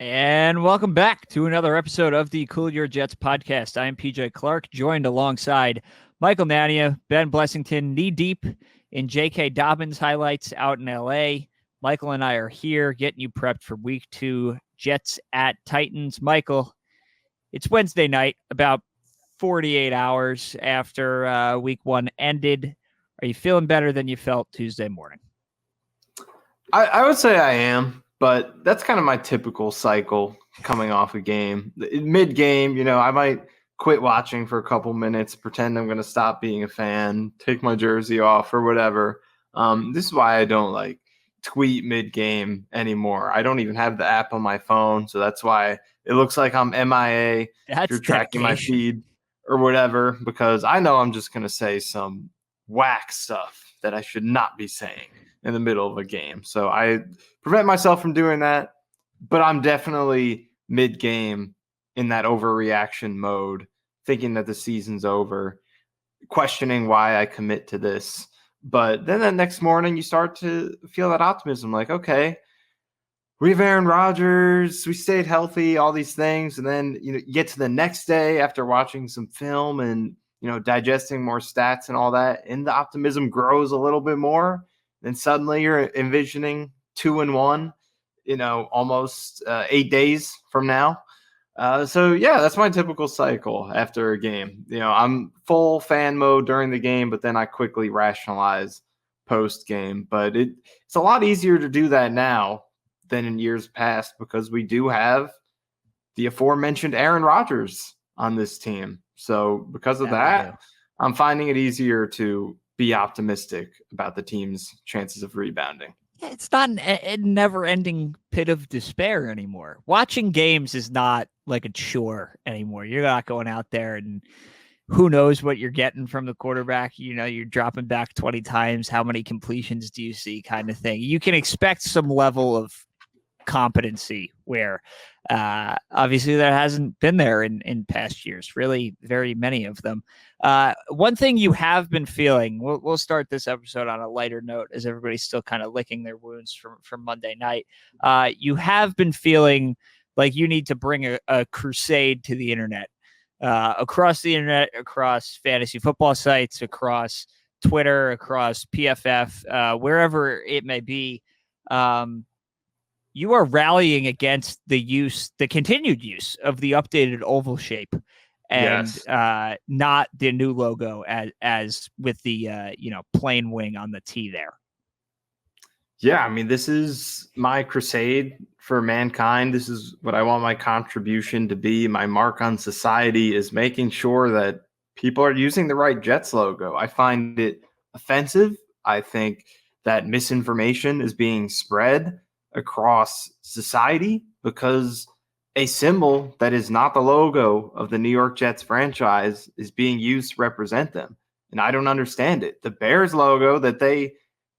And welcome back to another episode of the Cool Your Jets podcast. I am PJ Clark, joined alongside Michael Nania, Ben Blessington, knee deep in J.K. Dobbins highlights out in L.A. Michael and I are here getting you prepped for week 2, Jets at Titans. Michael, it's Wednesday night, about 48 hours after week 1 ended. Are you feeling better than you felt Tuesday morning? I would say I am. But that's kind of my typical cycle coming off a game. Mid-game, I might quit watching for a couple minutes, pretend I'm going to stop being a fan, take my jersey off or whatever. This is why I don't tweet mid-game anymore. I don't even have the app on my phone, so that's why it looks like I'm MIA. If you're tracking my feed or whatever, because I know I'm just going to say some whack stuff that I should not be saying in the middle of a game. So I prevent myself from doing that, but I'm definitely mid-game in that overreaction mode, thinking that the season's over, questioning why I commit to this. But then the next morning you start to feel that optimism, like, okay, we have Aaron Rodgers, we stayed healthy, all these things. And then, you get to the next day after watching some film and, digesting more stats and all that, and the optimism grows a little bit more. Then suddenly you're envisioning 2-1, almost 8 days from now. So yeah, that's my typical cycle after a game. I'm full fan mode during the game, but then I quickly rationalize post game. But it's a lot easier to do that now than in years past because we do have the aforementioned Aaron Rodgers on this team. So because of that, I'm finding it easier to be optimistic about the team's chances of rebounding. Yeah, it's not a never-ending pit of despair anymore. Watching games is not like a chore anymore. You're not going out there and who knows what you're getting from the quarterback. You're dropping back 20 times. How many completions do you see kind of thing? You can expect some level of competency where obviously there hasn't been there in past years, really very many of them. One thing you have been feeling, we'll start this episode on a lighter note as everybody's still kind of licking their wounds from Monday night. You have been feeling like you need to bring a crusade to the internet, across the internet, across fantasy football sites, across Twitter, across PFF, wherever it may be. You are rallying against the continued use of the updated oval shape and yes. Not the new logo as with the, plain wing on the T there. Yeah, I mean, this is my crusade for mankind. This is what I want my contribution to be. My mark on society is making sure that people are using the right Jets logo. I find it offensive. I think that misinformation is being spread across society because a symbol that is not the logo of the New York Jets franchise is being used to represent them. And I don't understand it. The Bears logo that they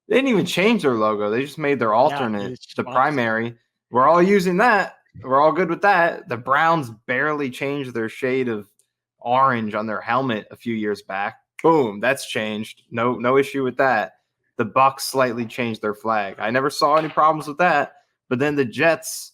didn't even change their logo. They just made their alternate, the primary. We're all using that. We're all good with that. The Browns barely changed their shade of orange on their helmet a few years back. Boom, that's changed. No issue with that. The Bucs slightly changed their flag. I never saw any problems with that. But then the Jets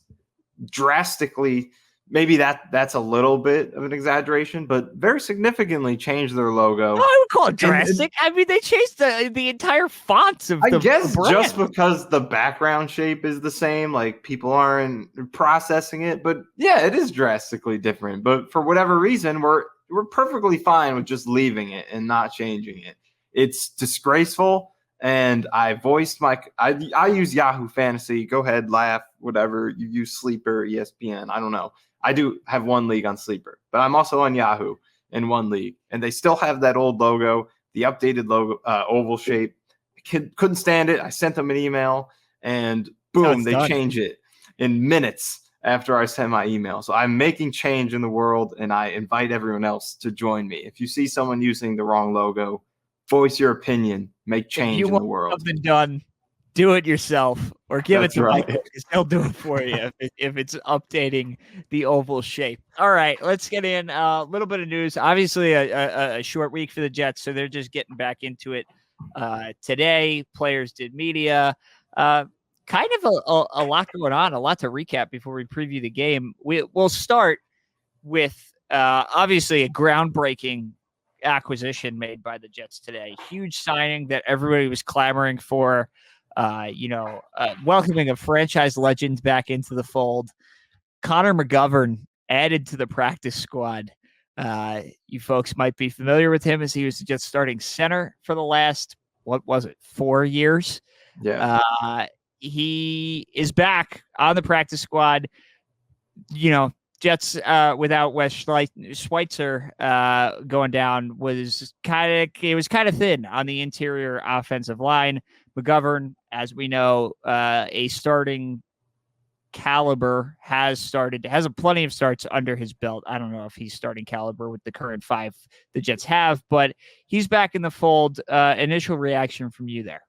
drastically, maybe that's a little bit of an exaggeration, but very significantly changed their logo. I would call it drastic. I mean, they changed the entire fonts of the guess brand. Just because the background shape is the same, like people aren't processing it. But yeah, it is drastically different. But for whatever reason, we're perfectly fine with just leaving it and not changing it. It's disgraceful. And I voiced I use Yahoo Fantasy. Go ahead, laugh, whatever. You use Sleeper, ESPN. I don't know. I do have one league on Sleeper, but I'm also on Yahoo in one league. And they still have that old logo, the updated logo, oval shape. Couldn't stand it. I sent them an email and boom, they change it in minutes after I send my email. So I'm making change in the world and I invite everyone else to join me. If you see someone using the wrong logo, voice your opinion, make change in the world. Something done, do it yourself or give it to Michael because he'll do it for you if it's updating the oval shape. All right, let's get in a little bit of news. Obviously, a short week for the Jets, so they're just getting back into it today. Players did media. kind of a lot going on, a lot to recap before we preview the game. We'll start with obviously a groundbreaking acquisition made by the Jets today. Huge signing that everybody was clamoring for. Welcoming a franchise legend back into the fold. Connor McGovern added to the practice squad. You folks might be familiar with him as he was just starting center for the last, 4 years? Yeah. He is back on the practice squad. Jets without Wes Schweitzer going down was kind of thin on the interior offensive line. McGovern, as we know, a starting caliber, has plenty of starts under his belt. I don't know if he's starting caliber with the current 5 the Jets have, but he's back in the fold. Initial reaction from you there?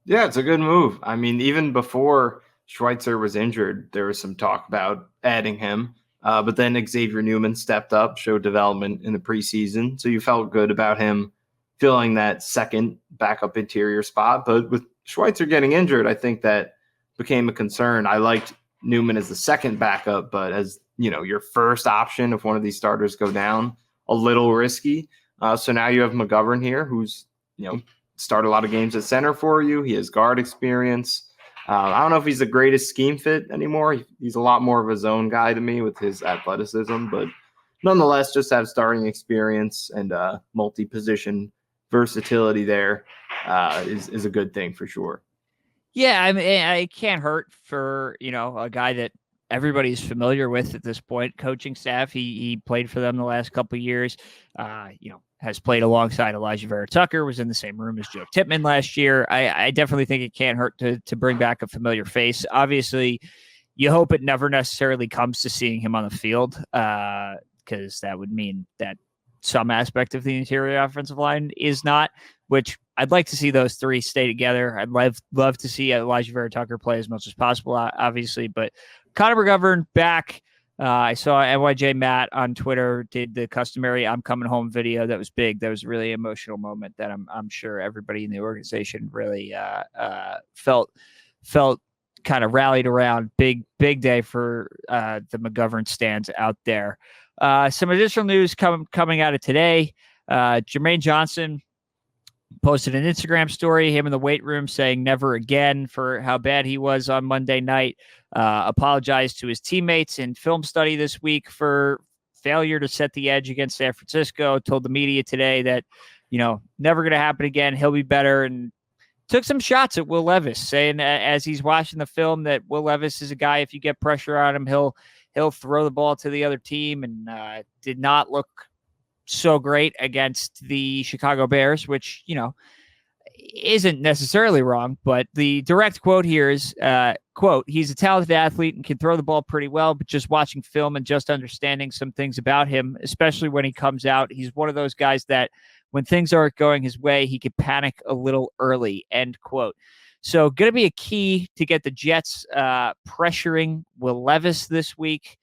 Yeah, it's a good move. I mean, even before Schweitzer was injured, there was some talk about adding him. But then Xavier Newman stepped up, showed development in the preseason. So you felt good about him filling that second backup interior spot. But with Schweitzer getting injured, I think that became a concern. I liked Newman as the second backup, but as your first option if one of these starters go down, a little risky. So now you have McGovern here, who's started a lot of games at center for you. He has guard experience. I don't know if he's the greatest scheme fit anymore. He's a lot more of a zone guy to me with his athleticism, but nonetheless, just have starting experience and multi-position versatility there is a good thing for sure. Yeah, I mean, it can't hurt for a guy that everybody's familiar with at this point. Coaching staff, he played for them the last couple of years. Has played alongside Elijah Vera Tucker, was in the same room as Joe Tippmann last year. I definitely think it can't hurt to bring back a familiar face. Obviously, you hope it never necessarily comes to seeing him on the field, because that would mean that some aspect of the interior offensive line is not, which I'd like to see those 3 stay together. I'd love to see Elijah Vera Tucker play as much as possible, obviously, but Connor McGovern back. I saw NYJ Matt on Twitter did the customary "I'm coming home" video. That was big. That was a really emotional moment that I'm sure everybody in the organization really felt kind of rallied around. Big day for the McGovern stands out there. Some additional news coming out of today. Jermaine Johnson posted an Instagram story, him in the weight room, saying never again for how bad he was on Monday night. Apologized to his teammates in film study this week for failure to set the edge against San Francisco. Told the media today that, never going to happen again. He'll be better. And took some shots at Will Levis, saying as he's watching the film that Will Levis is a guy, if you get pressure on him, he'll throw the ball to the other team, and did not look so great against the Chicago Bears, which, isn't necessarily wrong, but the direct quote here is, quote, "He's a talented athlete and can throw the ball pretty well, but just watching film and just understanding some things about him, especially when he comes out, he's one of those guys that when things aren't going his way, he could panic a little early," end quote. So going to be a key to get the Jets pressuring Will Levis this week.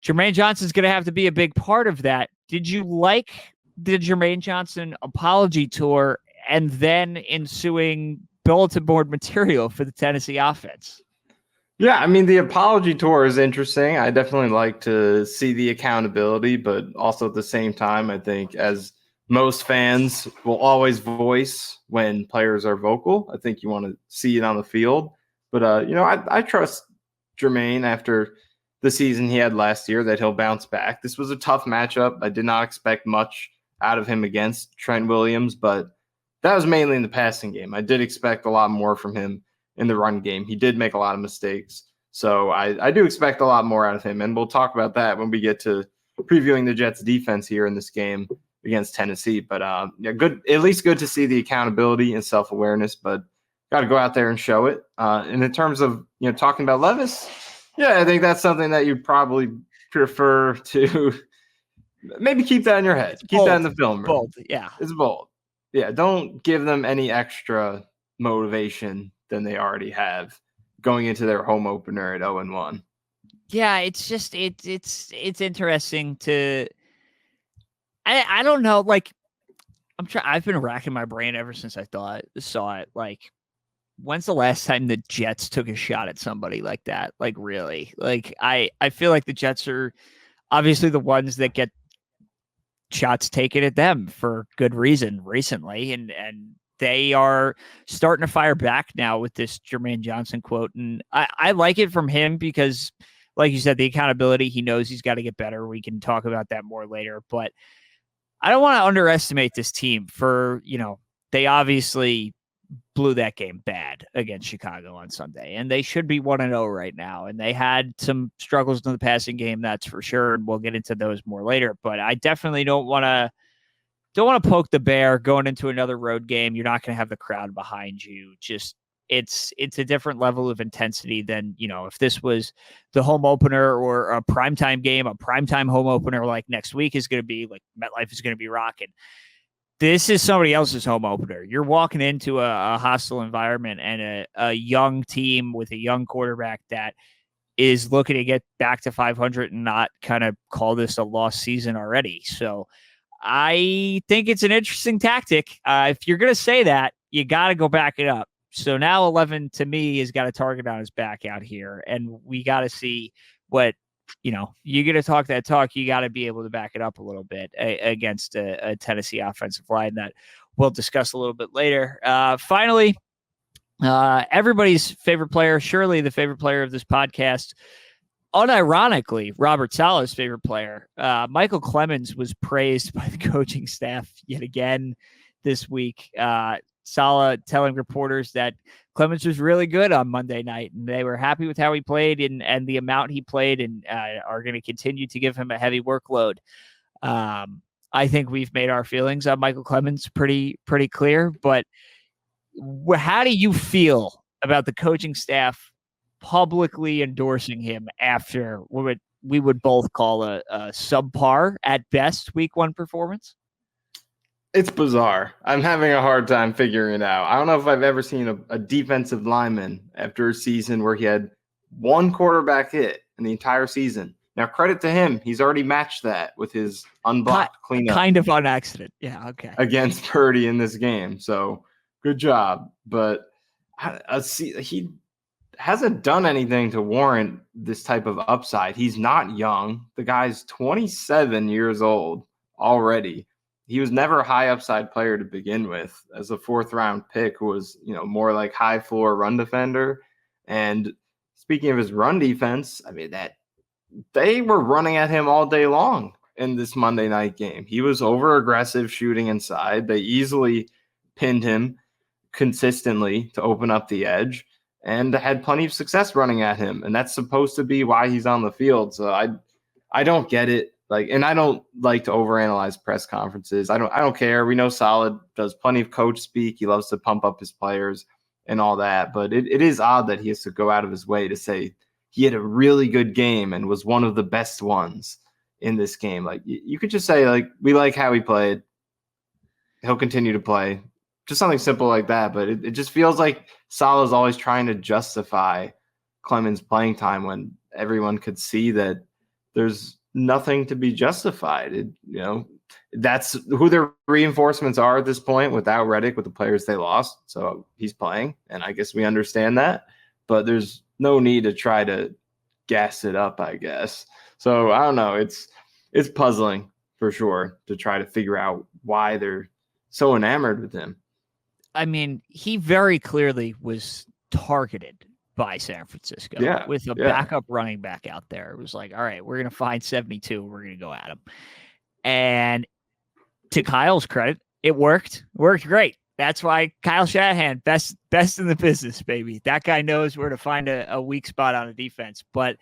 Jermaine Johnson's going to have to be a big part of that. Did you like the Jermaine Johnson apology tour and then ensuing bulletin board material for the Tennessee offense? Yeah, I mean, the apology tour is interesting. I definitely like to see the accountability, but also at the same time, I think as most fans will always voice when players are vocal, I think you want to see it on the field. But, I trust Jermaine after the season he had last year that he'll bounce back. This was a tough matchup. I did not expect much out of him against Trent Williams, but that was mainly in the passing game. I did expect a lot more from him in the run game. He did make a lot of mistakes. So I do expect a lot more out of him. And we'll talk about that when we get to previewing the Jets defense here in this game against Tennessee. But good, at least good to see the accountability and self-awareness, but got to go out there and show it. And in terms of, talking about Levis, yeah, I think that's something that you'd probably prefer to maybe keep that in your head. Keep that in the film room. Bold, yeah. It's bold. Yeah, don't give them any extra motivation than they already have going into their home opener at 0-1. Yeah, it's just it's interesting to I don't know, like I've been racking my brain ever since I saw it. Like, when's the last time the Jets took a shot at somebody like that? Like, really? Like, I feel like the Jets are obviously the ones that get shots taken at them for good reason recently, and they are starting to fire back now with this Jermaine Johnson quote. And I like it from him because, like you said, the accountability, he knows he's got to get better. We can talk about that more later, but I don't want to underestimate this team for, they obviously blew that game bad against Chicago on Sunday, and they should be 1-0 right now. And they had some struggles in the passing game, that's for sure. And we'll get into those more later, but I definitely don't want to poke the bear going into another road game. You're not going to have the crowd behind you. Just it's a different level of intensity than, if this was the home opener or a primetime game, a primetime home opener, like next week is going to be like MetLife is going to be rocking. This is somebody else's home opener. You're walking into a hostile environment and a young team with a young quarterback that is looking to get back to 500 and not kind of call this a lost season already. So I think it's an interesting tactic. If you're going to say that, you got to go back it up. So now 11 to me has got a target on his back out here, and we got to see what, you're going to talk that talk. You got to be able to back it up a little bit against a Tennessee offensive line that we'll discuss a little bit later. Finally, everybody's favorite player, surely the favorite player of this podcast, unironically, Robert Saleh's favorite player, Michael Clemens, was praised by the coaching staff yet again this week. Saleh telling reporters that Clemens was really good on Monday night, and they were happy with how he played and the amount he played, and are going to continue to give him a heavy workload. I think we've made our feelings on Michael Clemens pretty clear, but how do you feel about the coaching staff publicly endorsing him after what we would both call a subpar at best week 1 performance? It's bizarre. I'm having a hard time figuring it out. I don't know if I've ever seen a defensive lineman after a season where he had one quarterback hit in the entire season. Now, credit to him. He's already matched that with his unblocked cleanup. Kind of on accident. Yeah, okay. Against Purdy in this game. So, good job. But he hasn't done anything to warrant this type of upside. He's not young. The guy's 27 years old already. He was never a high upside player to begin with. As a 4th round pick who was, more like high floor run defender. And speaking of his run defense, I mean, that they were running at him all day long in this Monday night game. He was over aggressive shooting inside. They easily pinned him consistently to open up the edge and had plenty of success running at him. And that's supposed to be why he's on the field. So I don't get it. And I don't like to overanalyze press conferences. I don't care. We know Saleh does plenty of coach speak. He loves to pump up his players and all that. But it is odd that he has to go out of his way to say he had a really good game and was one of the best ones in this game. Like, you could just say, we like how he played. He'll continue to play. Just something simple like that. But it just feels like Saleh is always trying to justify Clemens' playing time when everyone could see that there's nothing to be justified. That's who their reinforcements are at this point without Reddick, with the players they lost. So he's playing, and I guess we understand that, but there's no need to try to gas it up, I guess. So I don't know. It's puzzling for sure to try to figure out why they're so enamored with him. I mean, he very clearly was targeted by San Francisco with a backup running back out there. It was like, all right, we're going to find 72. We're going to go at him. And to Kyle's credit, it worked great. That's why Kyle Shanahan, best in the business, baby. That guy knows where to find a weak spot on a defense. But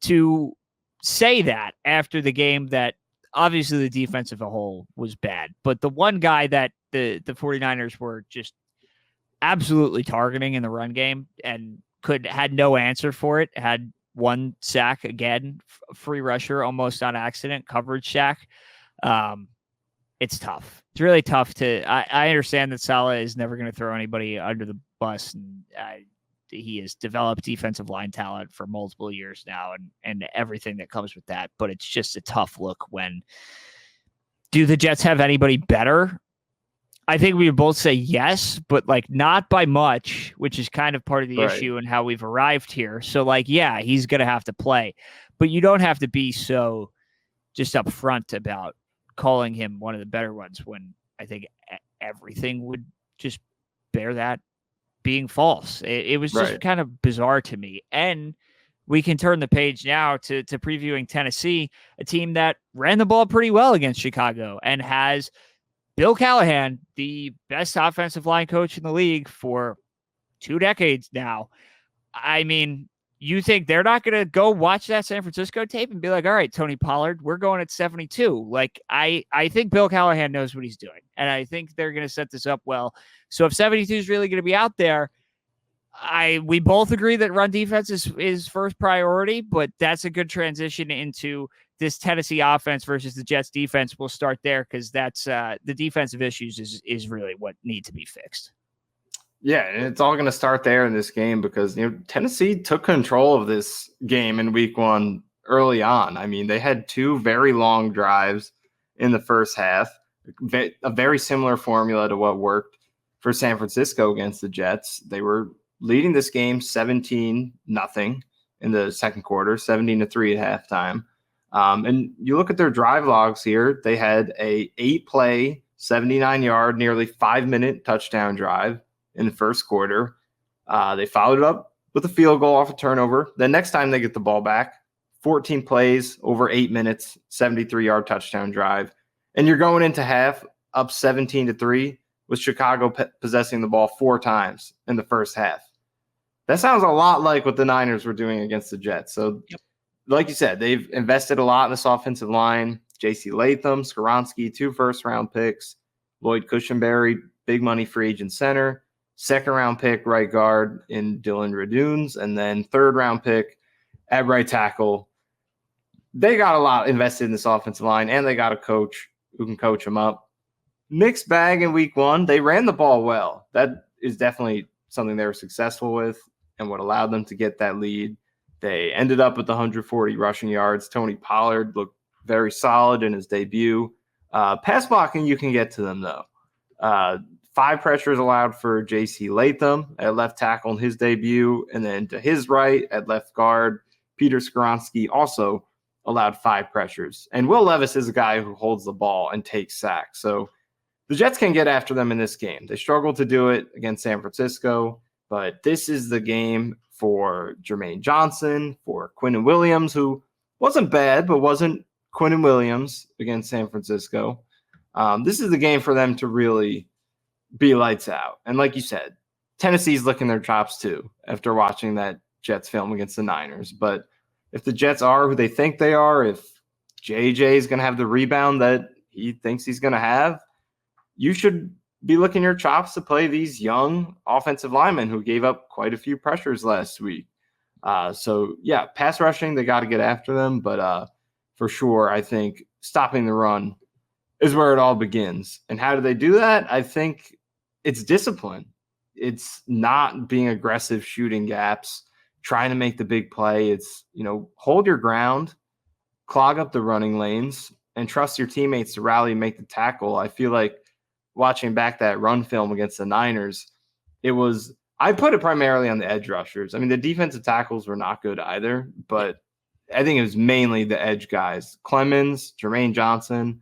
to say that after the game, that obviously the defense as a whole was bad, but the one guy that the 49ers were just absolutely targeting in the run game and had no answer for it, had one sack again, free rusher almost on accident, coverage sack. It's tough. It's really tough I understand that Saleh is never going to throw anybody under the bus, and he has developed defensive line talent for multiple years now and everything that comes with that. But it's just a tough look when, do the Jets have anybody better? I think we would both say yes, but like not by much, which is kind of part of the Right. issue and how we've arrived here. So like, yeah, he's going to have to play, but you don't have to be so just upfront about calling him one of the better ones when I think everything would just bear that being false. It was just Right. kind of bizarre to me. And we can turn the page now to previewing Tennessee, a team that ran the ball pretty well against Chicago and has Bill Callahan, the best offensive line coach in the league for 2 decades now. I mean, you think they're not going to go watch that San Francisco tape and be like, all right, Tony Pollard, we're going at 72. Like, I think Bill Callahan knows what he's doing, and I think they're going to set this up well. So if 72 is really going to be out there, we both agree that run defense is first priority, but that's a good transition into this Tennessee offense versus the Jets defense. We'll start there because that's the defensive issues is really what need to be fixed. Yeah, and it's all going to start there in this game because Tennessee took control of this game in week 1 early on. I mean, they had 2 very long drives in the first half, a very similar formula to what worked for San Francisco against the Jets. They were leading this game 17-0 in the second quarter, 17-3 at halftime. And you look at their drive logs here, they had a 8-play, 79-yard, nearly 5-minute touchdown drive in the first quarter. They followed it up with a field goal off a turnover. The next time they get the ball back, 14 plays over 8 minutes, 73-yard touchdown drive. And you're going into half up 17-3 with Chicago possessing the ball 4 times in the first half. That sounds a lot like what the Niners were doing against the Jets. So, Like you said, they've invested a lot in this offensive line. J.C. Latham, Skoronski, 2 first-round picks. Lloyd Cushenberry, big money free agent center. Second-round pick, right guard in Dylan Radunes. And then third-round pick at right tackle. They got a lot invested in this offensive line, and they got a coach who can coach them up. Mixed bag in week 1. They ran the ball well. That is definitely something they were successful with and what allowed them to get that lead. They ended up with 140 rushing yards. Tony Pollard looked very solid in his debut. Pass blocking, you can get to them, though. 5 pressures allowed for J.C. Latham at left tackle in his debut. And then to his right at left guard, Peter Skoronski also allowed 5 pressures. And Will Levis is a guy who holds the ball and takes sacks. So the Jets can get after them in this game. They struggled to do it against San Francisco, but this is the game for Jermaine Johnson, for Quinnen Williams, who wasn't bad, but wasn't Quinnen Williams against San Francisco. This is the game for them to really be lights out. And like you said, Tennessee's licking their chops too after watching that Jets film against the Niners. But if the Jets are who they think they are, if JJ is going to have the rebound that he thinks he's going to have, you should be licking your chops to play these young offensive linemen who gave up quite a few pressures last week. So, yeah, pass rushing, they got to get after them. But for sure, I think stopping the run is where it all begins. And how do they do that? I think it's discipline. It's not being aggressive, shooting gaps, trying to make the big play. It's, hold your ground, clog up the running lanes, and trust your teammates to rally and make the tackle. I feel like watching back that run film against the Niners, I put it primarily on the edge rushers. I mean, the defensive tackles were not good either, but I think it was mainly the edge guys. Clemens, Jermaine Johnson,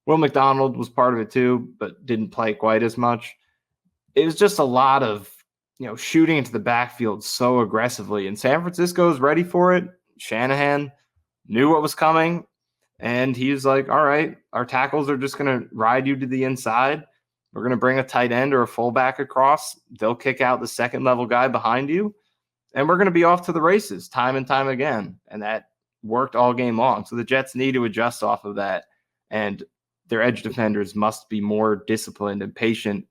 Will McDonald was part of it too, but didn't play quite as much. It was just a lot of, shooting into the backfield so aggressively, and San Francisco was ready for it. Shanahan knew what was coming, and he was like, all right, our tackles are just going to ride you to the inside. We're going to bring a tight end or a fullback across. They'll kick out the second-level guy behind you, and we're going to be off to the races time and time again. And that worked all game long. So the Jets need to adjust off of that, and their edge defenders must be more disciplined and patient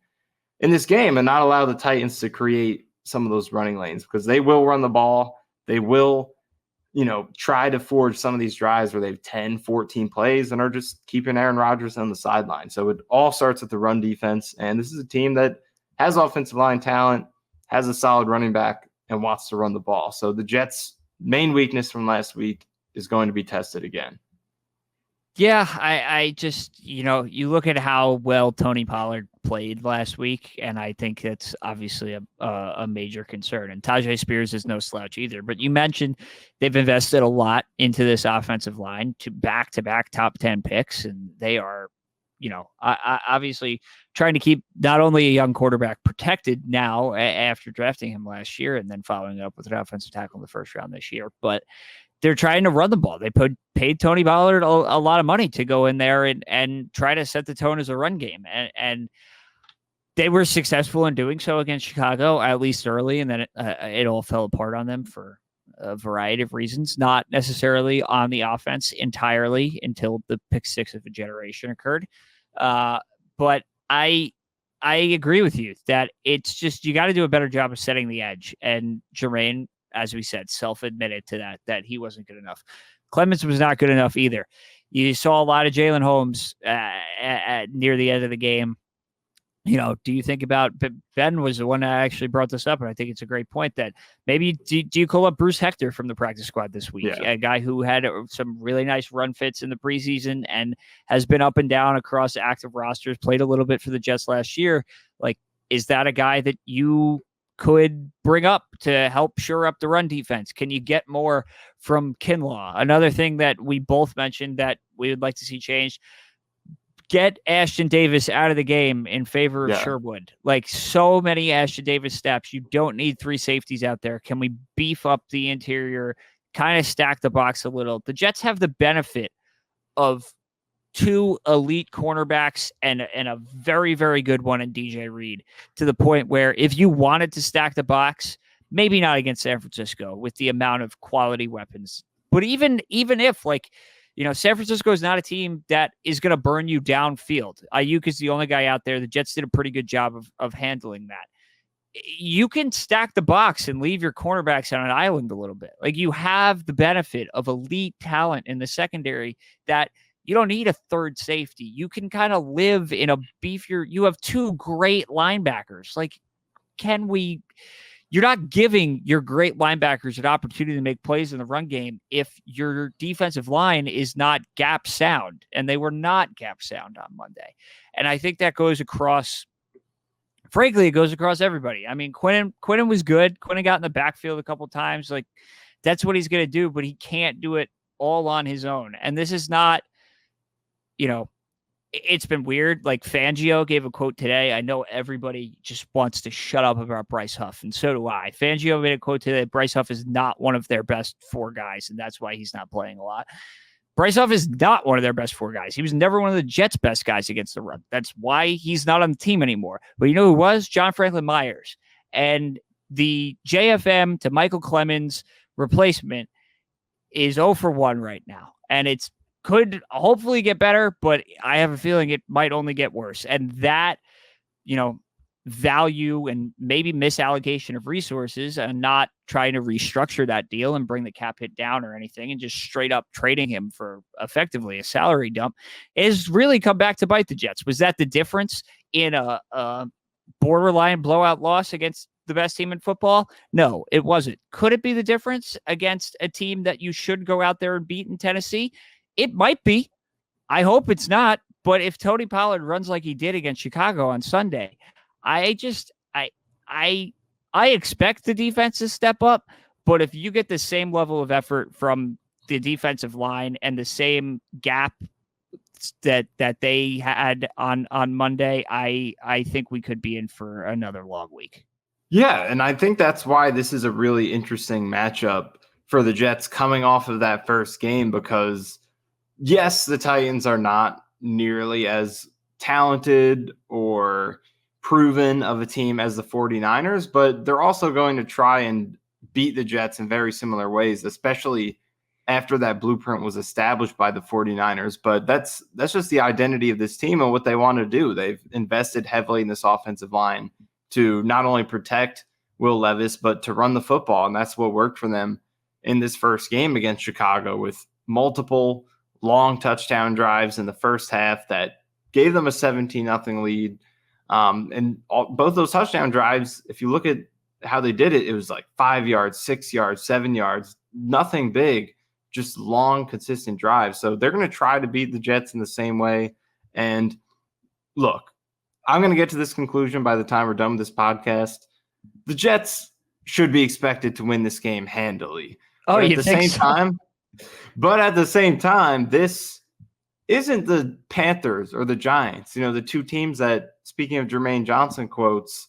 in this game and not allow the Titans to create some of those running lanes because they will run the ball. They will try to forge some of these drives where they have 10, 14 plays and are just keeping Aaron Rodgers on the sideline. So it all starts at the run defense. And this is a team that has offensive line talent, has a solid running back, and wants to run the ball. So the Jets' main weakness from last week is going to be tested again. Yeah, I just, you look at how well Tony Pollard played last week, and I think that's obviously a major concern. And Tajay Spears is no slouch either. But you mentioned they've invested a lot into this offensive line, to back top 10 picks, and they are, obviously trying to keep not only a young quarterback protected now after drafting him last year and then following up with an offensive tackle in the first round this year, but they're trying to run the ball. They paid Tony Pollard a lot of money to go in there and try to set the tone as a run game. And they were successful in doing so against Chicago, at least early. And then it all fell apart on them for a variety of reasons, not necessarily on the offense entirely until the pick six of a generation occurred. But I agree with you that it's just, you got to do a better job of setting the edge. And Jermaine, as we said, self-admitted to that he wasn't good enough. Clemens was not good enough either. You saw a lot of Jalen Holmes near the end of the game. Do you think about, Ben was the one that actually brought this up, and I think it's a great point that maybe do you call up Bruce Hector from the practice squad this week? Yeah. A guy who had some really nice run fits in the preseason and has been up and down across active rosters, played a little bit for the Jets last year. Like, is that a guy that you could bring up to help shore up the run defense? Can you get more from Kinlaw? Another thing that we both mentioned that we would like to see changed: get Ashton Davis out of the game in favor of Sherwood. Like, so many Ashton Davis steps. You don't need three safeties out there. Can we beef up the interior, kind of stack the box a little? The Jets have the benefit of two elite cornerbacks and a very, very good one in DJ Reed, to the point where if you wanted to stack the box, maybe not against San Francisco with the amount of quality weapons, but even if, like, San Francisco is not a team that is going to burn you downfield. Ayuk is the only guy out there. The Jets did a pretty good job of handling that. You can stack the box and leave your cornerbacks on an island a little bit. Like, you have the benefit of elite talent in the secondary that you don't need a third safety. You can kind of live in a beefier. You have two great linebackers. Like, you're not giving your great linebackers an opportunity to make plays in the run game if your defensive line is not gap sound, and they were not gap sound on Monday. And I think that goes across, frankly, it goes across everybody. I mean, Quinnen was good. Quinnen got in the backfield a couple times. Like, that's what he's going to do, but he can't do it all on his own. And this is not, it's been weird. Like, Fangio gave a quote today. I know everybody just wants to shut up about Bryce Huff, and so do I. Fangio made a quote today that Bryce Huff is not one of their best four guys, and that's why he's not playing a lot. Bryce Huff is not one of their best four guys. He was never one of the Jets' best guys against the run. That's why he's not on the team anymore. But you know who was? John Franklin Myers. And the JFM to Michael Clemens replacement is 0 for 1 right now. And it's could hopefully get better, but I have a feeling it might only get worse. And that, value and maybe misallocation of resources and not trying to restructure that deal and bring the cap hit down or anything and just straight up trading him for effectively a salary dump is really come back to bite the Jets. Was that the difference in a borderline blowout loss against the best team in football? No, it wasn't. Could it be the difference against a team that you should go out there and beat in Tennessee? It might be. I hope it's not. But if Tony Pollard runs like he did against Chicago on Sunday, I expect the defense to step up. But if you get the same level of effort from the defensive line and the same gap that they had on Monday, I think we could be in for another long week. Yeah, and I think that's why this is a really interesting matchup for the Jets coming off of that first game, because yes, the Titans are not nearly as talented or proven of a team as the 49ers, but they're also going to try and beat the Jets in very similar ways, especially after that blueprint was established by the 49ers. But that's just the identity of this team and what they want to do. They've invested heavily in this offensive line to not only protect Will Levis, but to run the football. And that's what worked for them in this first game against Chicago, with multiple long touchdown drives in the first half that gave them a 17-0 lead. Both those touchdown drives, if you look at how they did it, it was like 5 yards, 6 yards, 7 yards, nothing big, just long, consistent drives. So they're going to try to beat the Jets in the same way. And look, I'm going to get to this conclusion by the time we're done with this podcast. The Jets should be expected to win this game handily. Oh, But you think so? At the same time, this isn't the Panthers or the Giants, the two teams that, speaking of Jermaine Johnson quotes,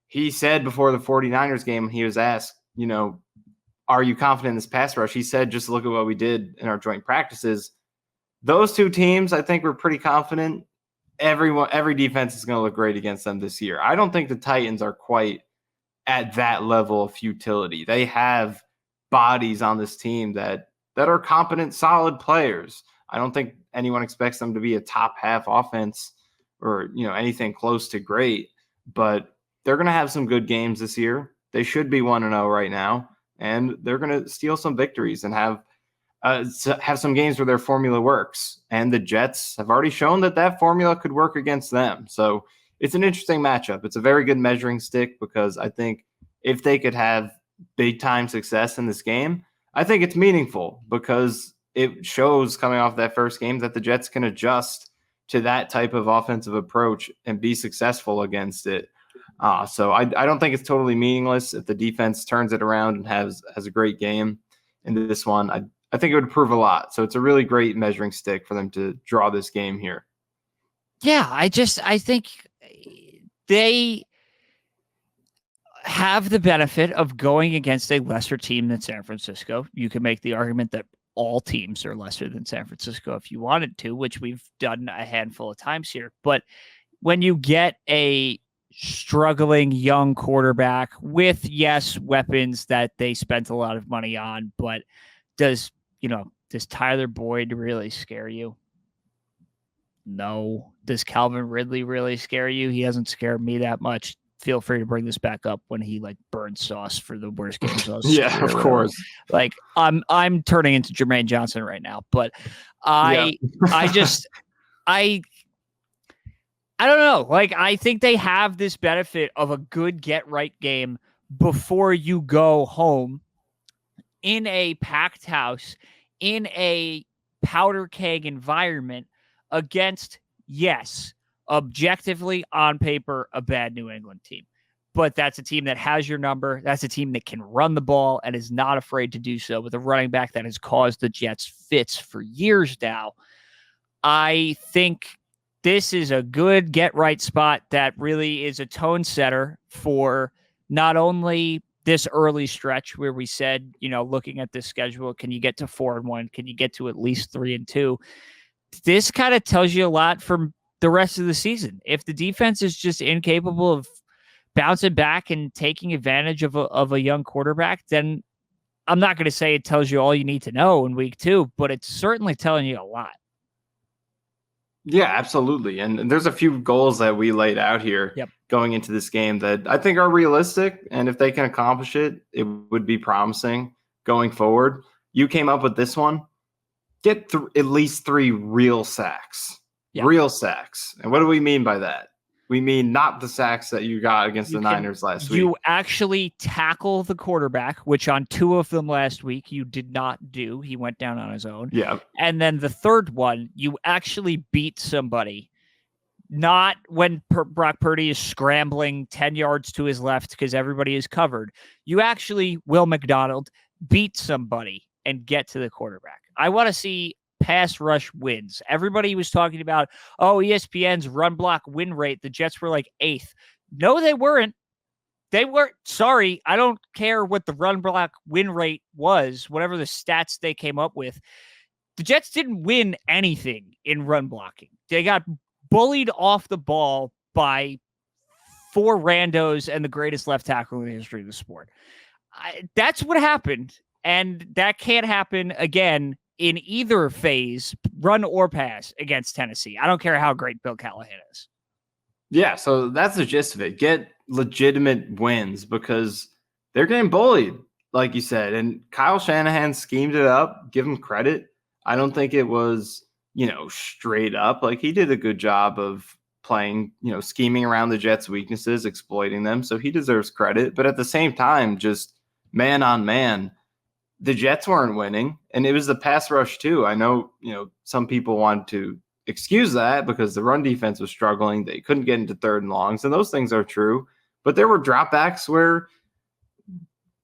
he said before the 49ers game, he was asked, are you confident in this pass rush? He said, just look at what we did in our joint practices. Those two teams, I think, were pretty confident. Every defense is going to look great against them this year. I don't think the Titans are quite at that level of futility. They have bodies on this team that are competent, solid players. I don't think anyone expects them to be a top half offense or, anything close to great, but they're going to have some good games this year. They should be 1-0 right now, and they're going to steal some victories and have some games where their formula works. And the Jets have already shown that formula could work against them. So it's an interesting matchup. It's a very good measuring stick because I think if they could have big time success in this game, I think it's meaningful because it shows coming off that first game that the Jets can adjust to that type of offensive approach and be successful against it. So I don't think it's totally meaningless if the defense turns it around and has a great game in this one. I think it would prove a lot. So it's a really great measuring stick for them to draw this game here. Yeah, I think they have the benefit of going against a lesser team than San Francisco. You can make the argument that all teams are lesser than San Francisco if you wanted to, which we've done a handful of times here. But when you get a struggling young quarterback with, yes, weapons that they spent a lot of money on, but does Tyler Boyd really scare you? No. Does Calvin Ridley really scare you? He doesn't scare me that much. Feel free to bring this back up when he burns sauce for the worst games. Yeah, of course. I'm turning into Jermaine Johnson right now, but I don't know. I think they have this benefit of a good get right game before you go home in a packed house, in a powder keg environment against, yes, objectively on paper, a bad New England team. But that's a team that has your number. That's a team that can run the ball and is not afraid to do so with a running back that has caused the Jets fits for years now. I think this is a good get-right spot that really is a tone setter for not only this early stretch where we said, looking at this schedule, can you get to 4-1? Can you get to at least 3-2? This kind of tells you a lot from the rest of the season. If the defense is just incapable of bouncing back and taking advantage of a young quarterback, then I'm not going to say it tells you all you need to know in week 2, but it's certainly telling you a lot. Yeah, absolutely. And there's a few goals that we laid out here going into this game that I think are realistic. And if they can accomplish it, it would be promising going forward. You came up with this one. Get at least 3 real sacks. Yeah. Real sacks. And what do we mean by that? We mean not the sacks that you got against the Niners last week. You actually tackle the quarterback, which on 2 of them last week you did not do. He went down on his own. Yeah. And then the third one, you actually beat somebody. Not when Brock Purdy is scrambling 10 yards to his left because everybody is covered. You actually, Will McDonald, beat somebody and get to the quarterback. I want to see pass rush wins. Everybody was talking about, ESPN's run block win rate. The Jets were 8th. No, they weren't. They weren't. Sorry, I don't care what the run block win rate was, whatever the stats they came up with. The Jets didn't win anything in run blocking. They got bullied off the ball by 4 randos and the greatest left tackle in the history of the sport. That's what happened, and that can't happen again in either phase, run or pass, against Tennessee. I don't care how great Bill Callahan is. Yeah, so that's the gist of it. Get legitimate wins because they're getting bullied, like you said. And Kyle Shanahan schemed it up. Give him credit. I don't think it was, straight up. He did a good job of playing, scheming around the Jets' weaknesses, exploiting them. So he deserves credit. But at the same time, just man on man, the Jets weren't winning, and it was the pass rush too. I know, some people want to excuse that because the run defense was struggling. They couldn't get into third and longs, and those things are true. But there were dropbacks where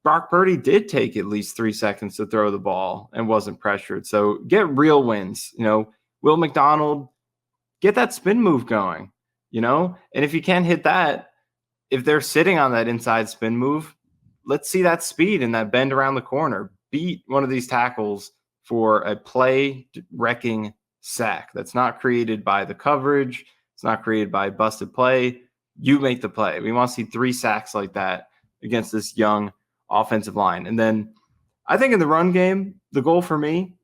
Brock Purdy did take at least 3 seconds to throw the ball and wasn't pressured. So get real wins. Will McDonald, get that spin move going, and if you can't hit that, if they're sitting on that inside spin move, let's see that speed and that bend around the corner. Beat one of these tackles for a play-wrecking sack that's not created by the coverage. It's not created by busted play. You make the play. We want to see 3 sacks like that against this young offensive line. And then I think in the run game, the goal for me,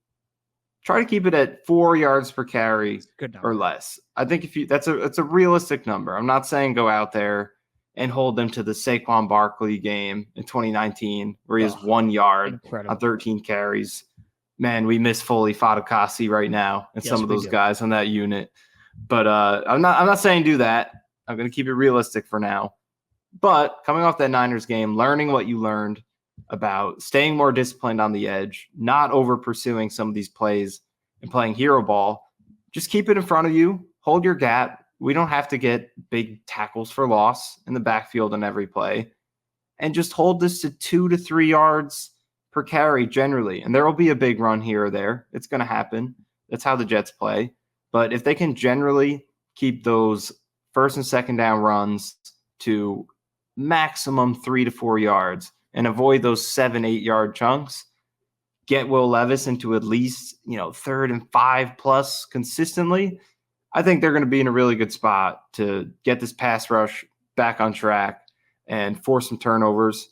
try to keep it at 4 yards per carry or less. I think that's a realistic number. I'm not saying go out there and hold them to the Saquon Barkley game in 2019 where he has 1 yard on 13 carries. Man, we miss Foley Fatukasi right now and some of those guys on that unit. But I'm not saying do that. I'm going to keep it realistic for now. But coming off that Niners game, learning what you learned about staying more disciplined on the edge, not over pursuing some of these plays and playing hero ball, just keep it in front of you, hold your gap. We don't have to get big tackles for loss in the backfield on every play, and just hold this to 2 to 3 yards per carry generally. And there will be a big run here or there. It's going to happen. That's how the Jets play. But if they can generally keep those first and second down runs to maximum 3 to 4 yards and avoid those 7-8 yard chunks, get Will Levis into at least, 3rd and 5 plus consistently, I think they're going to be in a really good spot to get this pass rush back on track and force some turnovers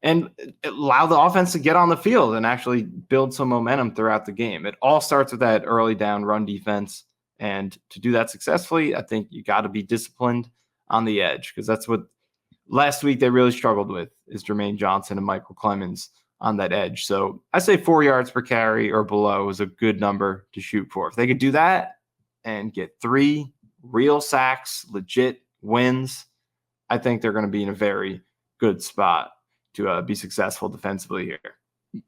and allow the offense to get on the field and actually build some momentum throughout the game. It all starts with that early down run defense. And to do that successfully, I think you got to be disciplined on the edge, because that's what last week they really struggled with, is Jermaine Johnson and Michael Clemens on that edge. So I say 4 yards per carry or below is a good number to shoot for. If they could do that and get 3 real sacks, legit wins, I think they're going to be in a very good spot to be successful defensively here.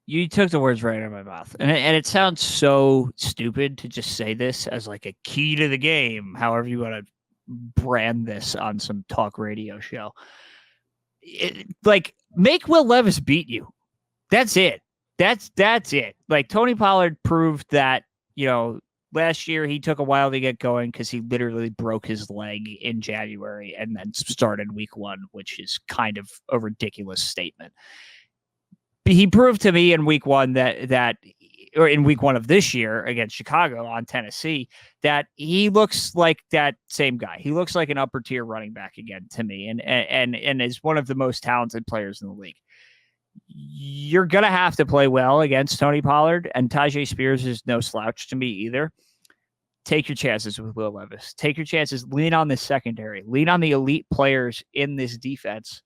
You took the words right out of my mouth. And it sounds so stupid to just say this as like a key to the game, however you want to brand this on some talk radio show. Make Will Levis beat you. That's it. That's it. Like, Tony Pollard proved that, last year he took a while to get going because he literally broke his leg in January and then started week 1, which is kind of a ridiculous statement. He proved to me in week 1 or in week 1 of this year against Chicago on Tennessee, that he looks like that same guy. He looks like an upper tier running back again to me, and is one of the most talented players in the league. You're going to have to play well against Tony Pollard, and Tajay Spears is no slouch to me either. Take your chances with Will Levis. Take your chances. Lean on the secondary. Lean on the elite players in this defense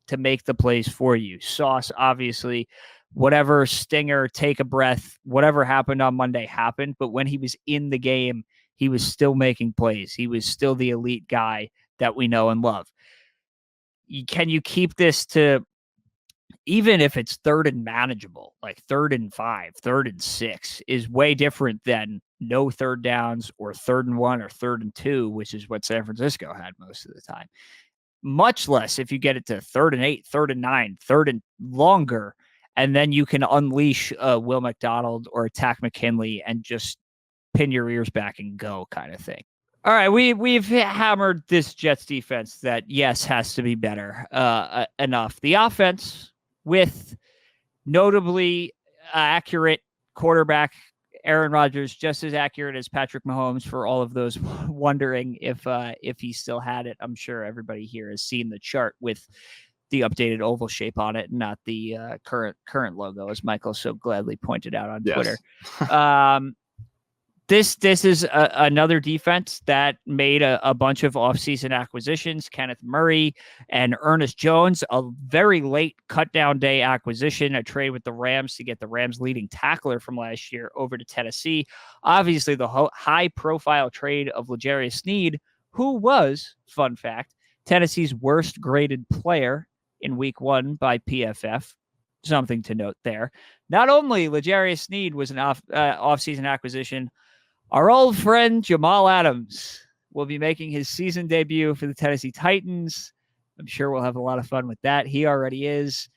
to make the plays for you. Sauce, obviously, whatever stinger, take a breath, whatever happened on Monday happened. But when he was in the game, he was still making plays. He was still the elite guy that we know and love. Can you keep this to, even if it's 3rd and manageable, like 3rd and 5, 3rd and 6 is way different than no 3rd downs or 3rd and 1 or 3rd and 2, which is what San Francisco had most of the time. Much less if you get it to 3rd and 8, 3rd and 9, 3rd and longer, and then you can unleash Will McDonald or attack McKinley and just pin your ears back and go kind of thing. All right, we've hammered this Jets defense that, yes, has to be better enough. The offense, with notably accurate quarterback Aaron Rodgers, just as accurate as Patrick Mahomes, for all of those wondering if he still had it. I'm sure everybody here has seen the chart with the updated oval shape on it, not the current logo, as Michael so gladly pointed out on Twitter. This is another defense that made a bunch of offseason acquisitions. Kenneth Murray and Ernest Jones, a very late cut-down day acquisition, a trade with the Rams to get the Rams' leading tackler from last year over to Tennessee. Obviously, the high-profile trade of L'Jarius Sneed, who was, fun fact, Tennessee's worst-graded player in Week 1 by PFF. something to note there. Not only L'Jarius Sneed was an off-season acquisition, our old friend Jamal Adams will be making his season debut for the Tennessee Titans. I'm sure we'll have a lot of fun with that. He already is.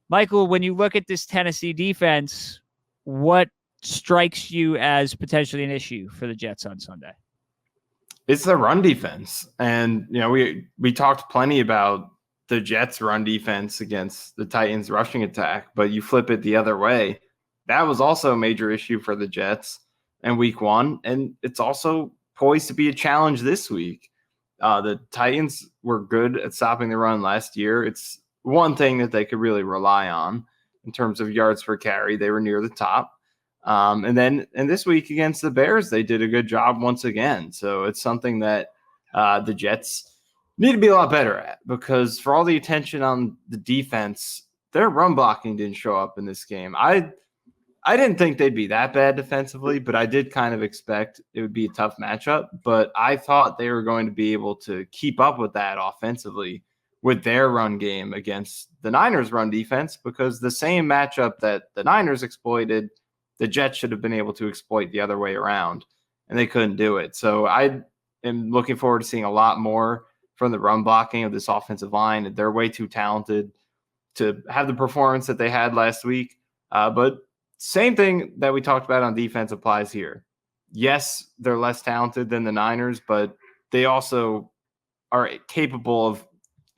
Michael, when you look at this Tennessee defense, what strikes you as potentially an issue for the Jets on Sunday? It's the run defense. And, we talked plenty about the Jets' run defense against the Titans' rushing attack, but you flip it the other way. That was also a major issue for the Jets in week 1, and it's also poised to be a challenge this week. The Titans were good at stopping the run last year. It's one thing that they could really rely on in terms of yards per carry. They were near the top. And this week against the Bears, they did a good job once again. So it's something that the Jets need to be a lot better at, because for all the attention on the defense, their run blocking didn't show up in this game. I didn't think they'd be that bad defensively, but I did kind of expect it would be a tough matchup. But I thought they were going to be able to keep up with that offensively with their run game against the Niners' run defense, because the same matchup that the Niners exploited, the Jets should have been able to exploit the other way around, and they couldn't do it. So I am looking forward to seeing a lot more from the run blocking of this offensive line. They're way too talented to have the performance that they had last week. But same thing that we talked about on defense applies here. Yes, they're less talented than the Niners, but they also are capable of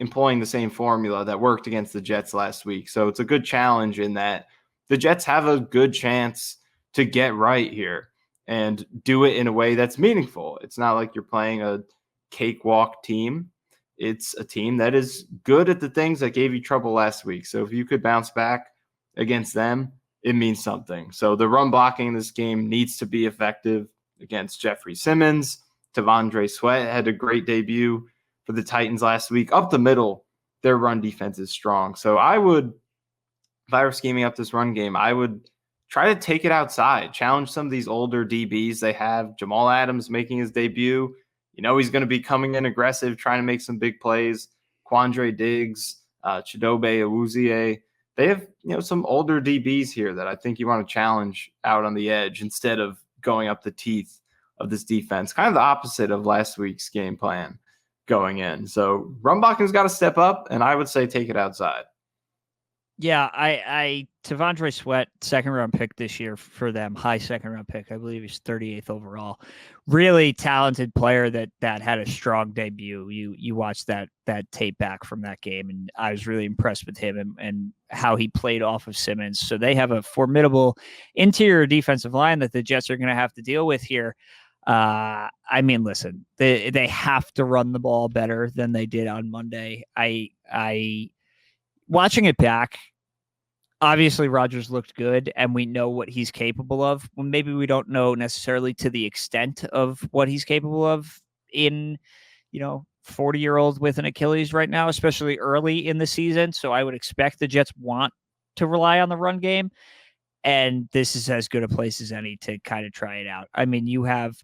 employing the same formula that worked against the Jets last week. So it's a good challenge in that the Jets have a good chance to get right here and do it in a way that's meaningful. It's not like you're playing a cakewalk team. It's a team that is good at the things that gave you trouble last week. So if you could bounce back against them, it means something. So the run blocking in this game needs to be effective against Jeffrey Simmons. T'Vondre Sweat had a great debut for the Titans last week. Up the middle, their run defense is strong. So if I were scheming up this run game, I would try to take it outside, challenge some of these older DBs they have. Jamal Adams making his debut. He's going to be coming in aggressive, trying to make some big plays. Quandre Diggs, Chidobe Awuzie. They have, some older DBs here that I think you want to challenge out on the edge instead of going up the teeth of this defense. Kind of the opposite of last week's game plan going in. So run blocking's got to step up, and I would say take it outside. Yeah, I T'Vondre Sweat, second-round pick this year for them, high second-round pick. I believe he's 38th overall. Really talented player that had a strong debut. You watched that tape back from that game, and I was really impressed with him and how he played off of Simmons. So they have a formidable interior defensive line that the Jets are going to have to deal with here. Listen, they have to run the ball better than they did on Monday. I watching it back, obviously Rodgers looked good and we know what he's capable of. Well, maybe we don't know necessarily to the extent of what he's capable of in, 40-year-old with an Achilles right now, especially early in the season. So I would expect the Jets want to rely on the run game. And this is as good a place as any to kind of try it out. You have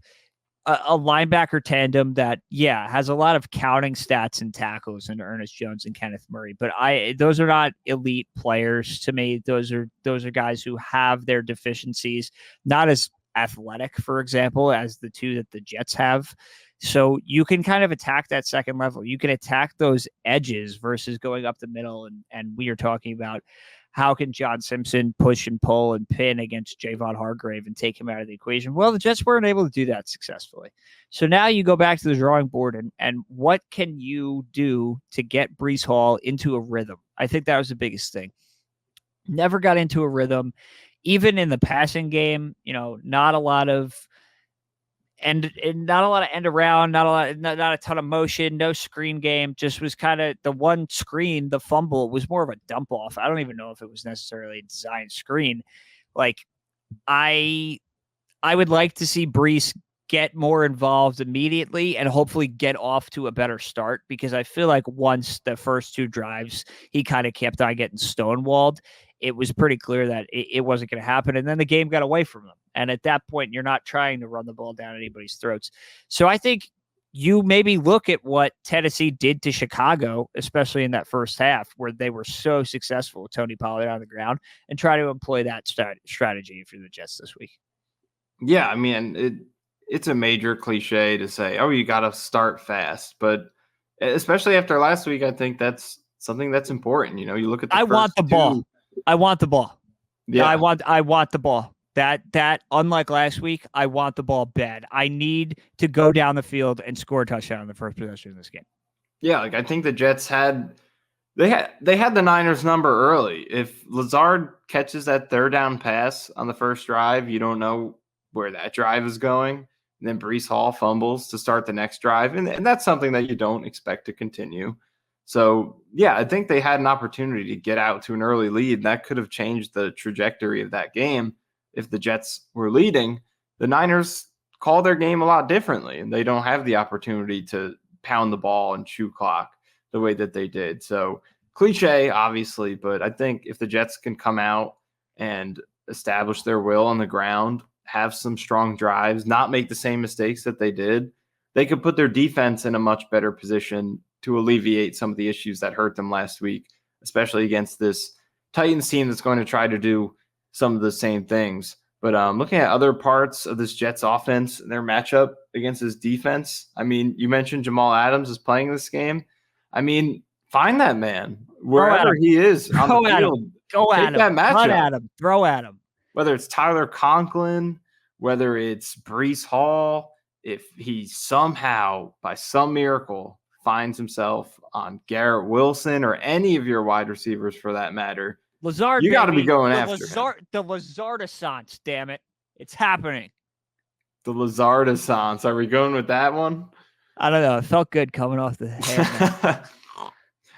a linebacker tandem that, has a lot of counting stats and tackles in Ernest Jones and Kenneth Murray, but those are not elite players to me. Those are guys who have their deficiencies, not as athletic, for example, as the two that the Jets have. So you can kind of attack that second level. You can attack those edges versus going up the middle. And we are talking about how can John Simpson push and pull and pin against Javon Hargrave and take him out of the equation? Well, the Jets weren't able to do that successfully. So now you go back to the drawing board and what can you do to get Breece Hall into a rhythm? I think that was the biggest thing. Never got into a rhythm. Even in the passing game, not a lot of end around, not a ton of motion, no screen game. Just was kind of the one screen, the fumble was more of a dump off. I don't even know if it was necessarily a designed screen. Like I would like to see Breece get more involved immediately and hopefully get off to a better start, because I feel like once the first two drives, he kind of kept on getting stonewalled. It was pretty clear that it wasn't going to happen. And then the game got away from him. And at that point, you're not trying to run the ball down anybody's throats. So I think you maybe look at what Tennessee did to Chicago, especially in that first half, where they were so successful with Tony Pollard on the ground, and try to employ that strategy for the Jets this week. Yeah, I mean, it's a major cliche to say, oh, you got to start fast. But especially after last week, I think that's something that's important. You look at the want the ball. I want the ball. Yeah, I want the ball. That unlike last week, I want the ball bad. I need to go down the field and score a touchdown in the first possession of this game. Yeah, I think the Jets had the Niners number early. If Lazard catches that third down pass on the first drive, you don't know where that drive is going. And then Breece Hall fumbles to start the next drive, and that's something that you don't expect to continue. So, yeah, I think they had an opportunity to get out to an early lead. That could have changed the trajectory of that game. If the Jets were leading, the Niners call their game a lot differently, and they don't have the opportunity to pound the ball and chew clock the way that they did. So cliche, obviously, but I think if the Jets can come out and establish their will on the ground, have some strong drives, not make the same mistakes that they did, they could put their defense in a much better position to alleviate some of the issues that hurt them last week, especially against this Titans team that's going to try to do some of the same things. But looking at other parts of this Jets offense and their matchup against this defense, I mean, you mentioned Jamal Adams is playing this game. I mean, find that man wherever he is on the field. Go at him. That matchup. Run at him. Throw at him. Whether it's Tyler Conklin, whether it's Breece Hall, if he somehow, by some miracle, finds himself on Garrett Wilson or any of your wide receivers for that matter, Lazard, you got to be going after him. The Lazardessence, damn it. It's happening. The Lazardessence. Are we going with that one? I don't know. It felt good coming off the head.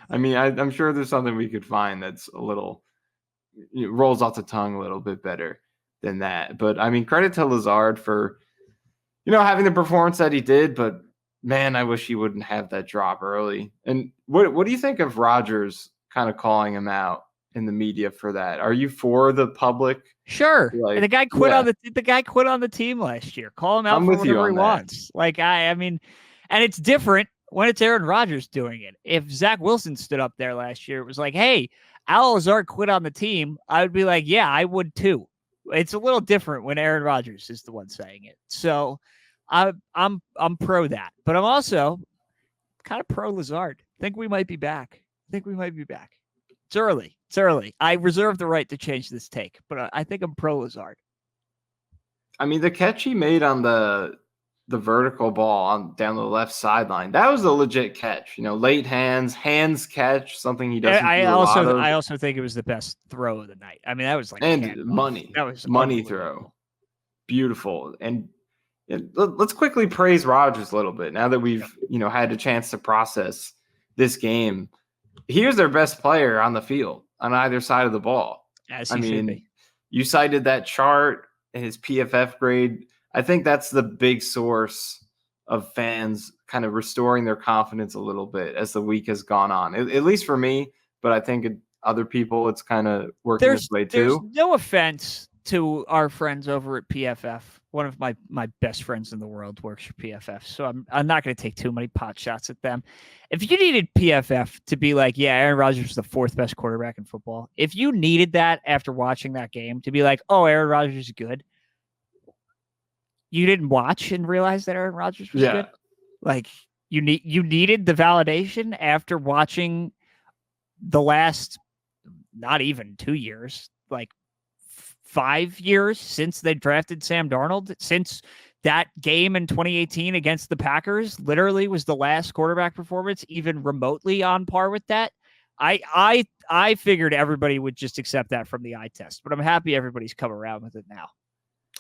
I mean, I'm sure there's something we could find that's a little rolls off the tongue a little bit better than that. But I mean, credit to Lazard for, having the performance that he did. But man, I wish he wouldn't have that drop early. And what do you think of Rodgers kind of calling him out in the media for that? Are you for the public? Sure. The guy quit on the team last year. Call him out for whatever he wants. I mean, and it's different when it's Aaron Rodgers doing it. If Zach Wilson stood up there last year, it was like, hey, Al Lazard quit on the team, I would be like, yeah, I would too. It's a little different when Aaron Rodgers is the one saying it. So I'm pro that. But I'm also kind of pro Lazard. Think we might be back. It's early. I reserve the right to change this take, but I think I'm pro Lazard. I mean, the catch he made on the vertical ball down the left sideline, that was a legit catch. Late hands catch, something he doesn't. I also think it was the best throw of the night. I mean, that was money. That was money throw. Beautiful. And let's quickly praise Rodgers a little bit now that we've had a chance to process this game. He was their best player on the field on either side of the ball. As he should be. You cited that chart, his PFF grade. I think that's the big source of fans kind of restoring their confidence a little bit as the week has gone on, at least for me. But I think other people, it's kind of working this way too. There's no offense to our friends over at PFF. One of my best friends in the world works for PFF, so I'm not going to take too many pot shots at them. If you needed PFF to be like, yeah, Aaron Rodgers is the fourth best quarterback in football, if you needed that after watching that game to be like, oh, Aaron Rodgers is good, you didn't watch and realize that Aaron Rodgers was good. Like you needed the validation after watching the last, not even 2 years, like 5 years since they drafted Sam Darnold, since that game in 2018 against the Packers literally was the last quarterback performance even remotely on par with that. I figured everybody would just accept that from the eye test, but I'm happy everybody's come around with it now.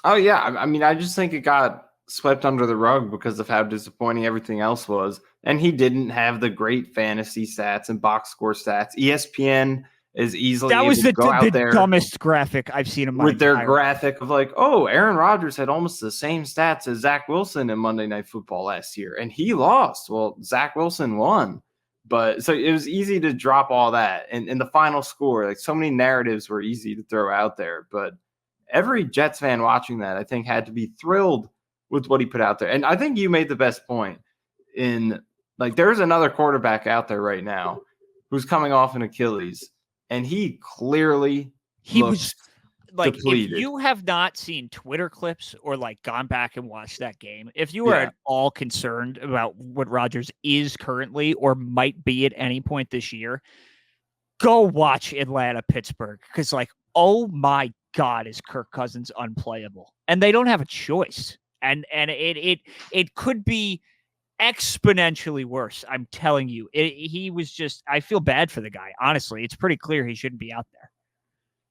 Oh, yeah. I mean, I just think it got swept under the rug because of how disappointing everything else was. And he didn't have the great fantasy stats and box score stats. ESPN is easily that was able to go out there dumbest graphic I've seen in my with their graphic of like, oh, Aaron Rodgers had almost the same stats as Zach Wilson in Monday Night Football last year, and he lost. Well, Zach Wilson won. But so it was easy to drop all that. And in the final score, like so many narratives were easy to throw out there. But every Jets fan watching that, I think, had to be thrilled with what he put out there. And I think you made the best point. in like there's another quarterback out there right now who's coming off an Achilles, and he clearly He looks was like, if depleted. you have not seen Twitter clips or like gone back and watched that game, if you are Yeah. at all concerned about what Rodgers is currently or might be at any point this year, go watch Atlanta Pittsburgh, because like, oh my God, is Kirk Cousins unplayable, and they don't have a choice, and it could be exponentially worse. I'm telling you, he was just. I feel bad for the guy. Honestly, it's pretty clear he shouldn't be out there.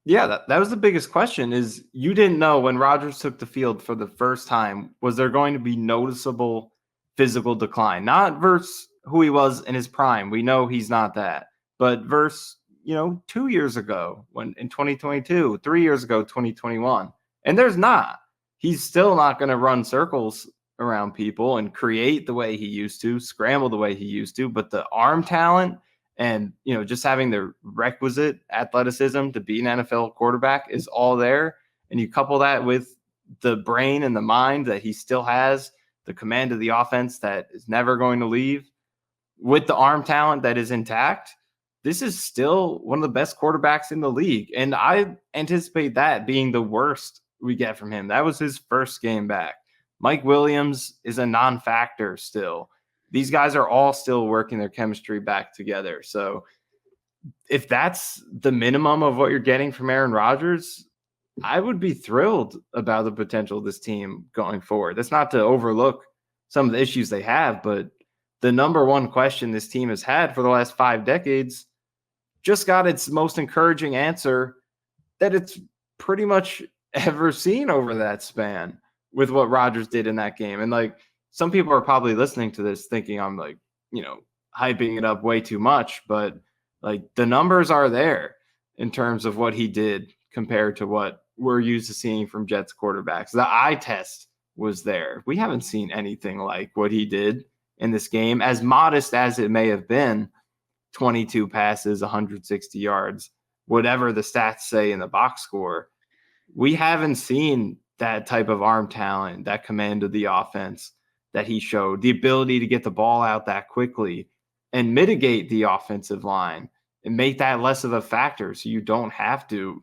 Yeah, that was the biggest question is you didn't know when Rodgers took the field for the first time, was there going to be noticeable physical decline? Not versus who he was in his prime. We know he's not that. But versus, 2 years ago when in 2022, 3 years ago, 2021. And there's not. He's still not going to run circles around people and create the way he used to, scramble the way he used to, but the arm talent and just having the requisite athleticism to be an NFL quarterback is all there. And you couple that with the brain and the mind that he still has, the command of the offense that is never going to leave, with the arm talent that is intact. This is still one of the best quarterbacks in the league. And I anticipate that being the worst we get from him. That was his first game back. Mike Williams is a non-factor still. These guys are all still working their chemistry back together. So if that's the minimum of what you're getting from Aaron Rodgers, I would be thrilled about the potential of this team going forward. That's not to overlook some of the issues they have, but the number one question this team has had for the last 5 decades just got its most encouraging answer that it's pretty much ever seen over that span with what Rodgers did in that game. And like, some people are probably listening to this thinking I'm like, hyping it up way too much, but like the numbers are there in terms of what he did compared to what we're used to seeing from Jets quarterbacks. The eye test was there. We haven't seen anything like what he did in this game, as modest as it may have been. 22 passes, 160 yards, whatever the stats say in the box score. We haven't seen that type of arm talent, that command of the offense that he showed, the ability to get the ball out that quickly and mitigate the offensive line and make that less of a factor so you don't have to,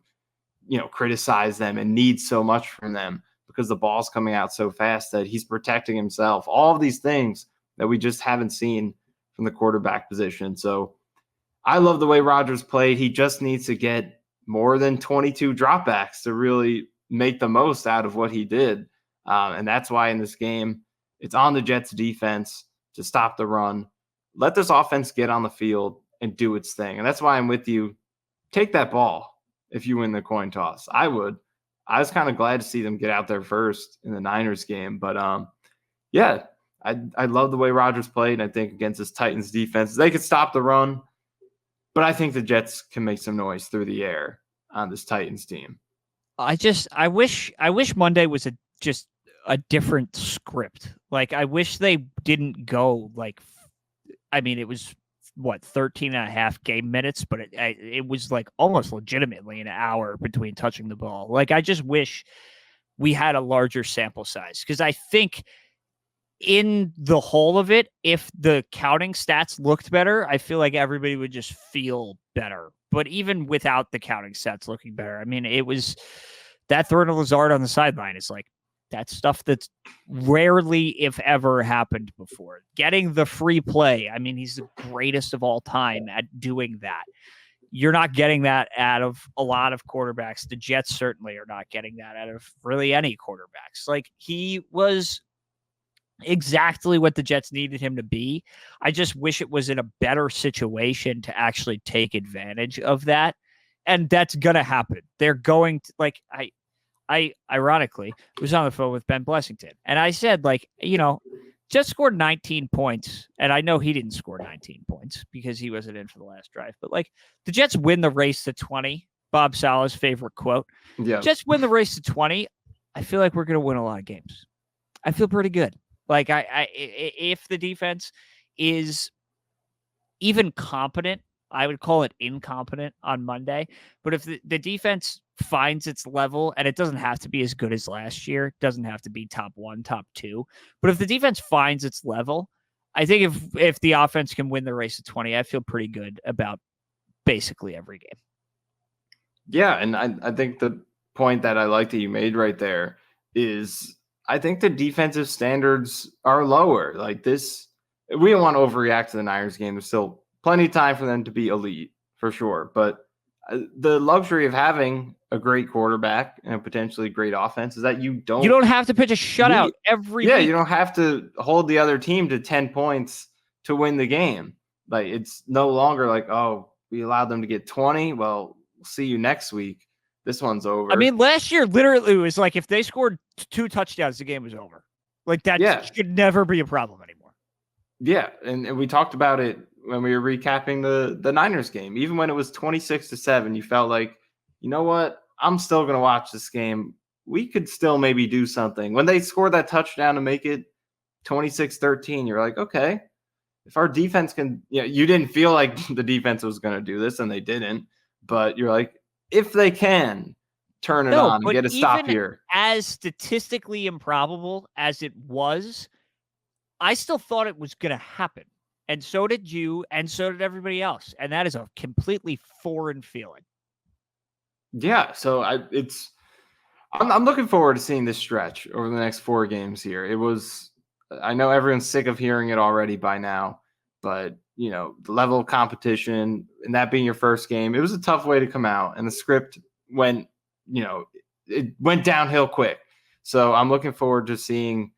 criticize them and need so much from them because the ball's coming out so fast that he's protecting himself. All of these things that we just haven't seen from the quarterback position. So I love the way Rodgers played. He just needs to get more than 22 dropbacks to really make the most out of what he did. And that's why in this game, it's on the Jets defense to stop the run. Let this offense get on the field and do its thing. And that's why I'm with you. Take that ball if you win the coin toss. I would. I was kind of glad to see them get out there first in the Niners game. But yeah, I love the way Rodgers played. I think against this Titans defense, they could stop the run. But I think the Jets can make some noise through the air on this Titans team. I wish Monday was just a different script. Like, I wish they didn't go like, it was what, 13 and a half game minutes, but it was like almost legitimately an hour between touching the ball. Like, I just wish we had a larger sample size, because I think in the whole of it, if the counting stats looked better, I feel like everybody would just feel better. But even without the counting stats looking better, it was that throw to Lazard on the sideline is like, that's stuff that's rarely, if ever, happened before. Getting the free play. He's the greatest of all time at doing that. You're not getting that out of a lot of quarterbacks. The Jets certainly are not getting that out of really any quarterbacks. Like, he was exactly what the Jets needed him to be. I just wish it was in a better situation to actually take advantage of that. And that's going to happen. They're going to, like, I ironically was on the phone with Ben Blessington, and I said, like, Jets scored 19 points, and I know he didn't score 19 points because he wasn't in for the last drive, but like, the Jets win the race to 20. Bob Saleh's favorite quote. Yeah. Jets win the race to 20. I feel like we're going to win a lot of games. I feel pretty good. Like, if the defense is even competent, I would call it incompetent on Monday. But if the defense finds its level, and it doesn't have to be as good as last year, it doesn't have to be top 1, top 2. But if the defense finds its level, I think if the offense can win the race to 20, I feel pretty good about basically every game. Yeah, and I think the point that I like that you made right there is I think the defensive standards are lower. Like this, we don't want to overreact to the Niners game. There's still plenty of time for them to be elite, for sure. But the luxury of having a great quarterback and a potentially great offense is that you don't have to pitch a shutout every week. You don't have to hold the other team to 10 points to win the game. Like it's no longer like, oh, we allowed them to get 20. Well, we'll see you next week. This one's over. I mean, last year literally was like if they scored 2 touchdowns, the game was over. Like that should never be a problem anymore. Yeah, and we talked about it when we were recapping the Niners game. Even when it was 26-7, you felt like, you know what? I'm still going to watch this game. We could still maybe do something. When they scored that touchdown to make it 26-13, you're like, okay, if our defense can, you didn't feel like the defense was going to do this, and they didn't. But you're like, if they can turn it on and get a stop here. As statistically improbable as it was, I still thought it was going to happen. And so did you, and so did everybody else. And that is a completely foreign feeling. Yeah, so I'm looking forward to seeing this stretch over the next 4 games here. I know everyone's sick of hearing it already by now, but the level of competition and that being your first game, it was a tough way to come out, and the script went, it went downhill quick. So I'm looking forward to seeing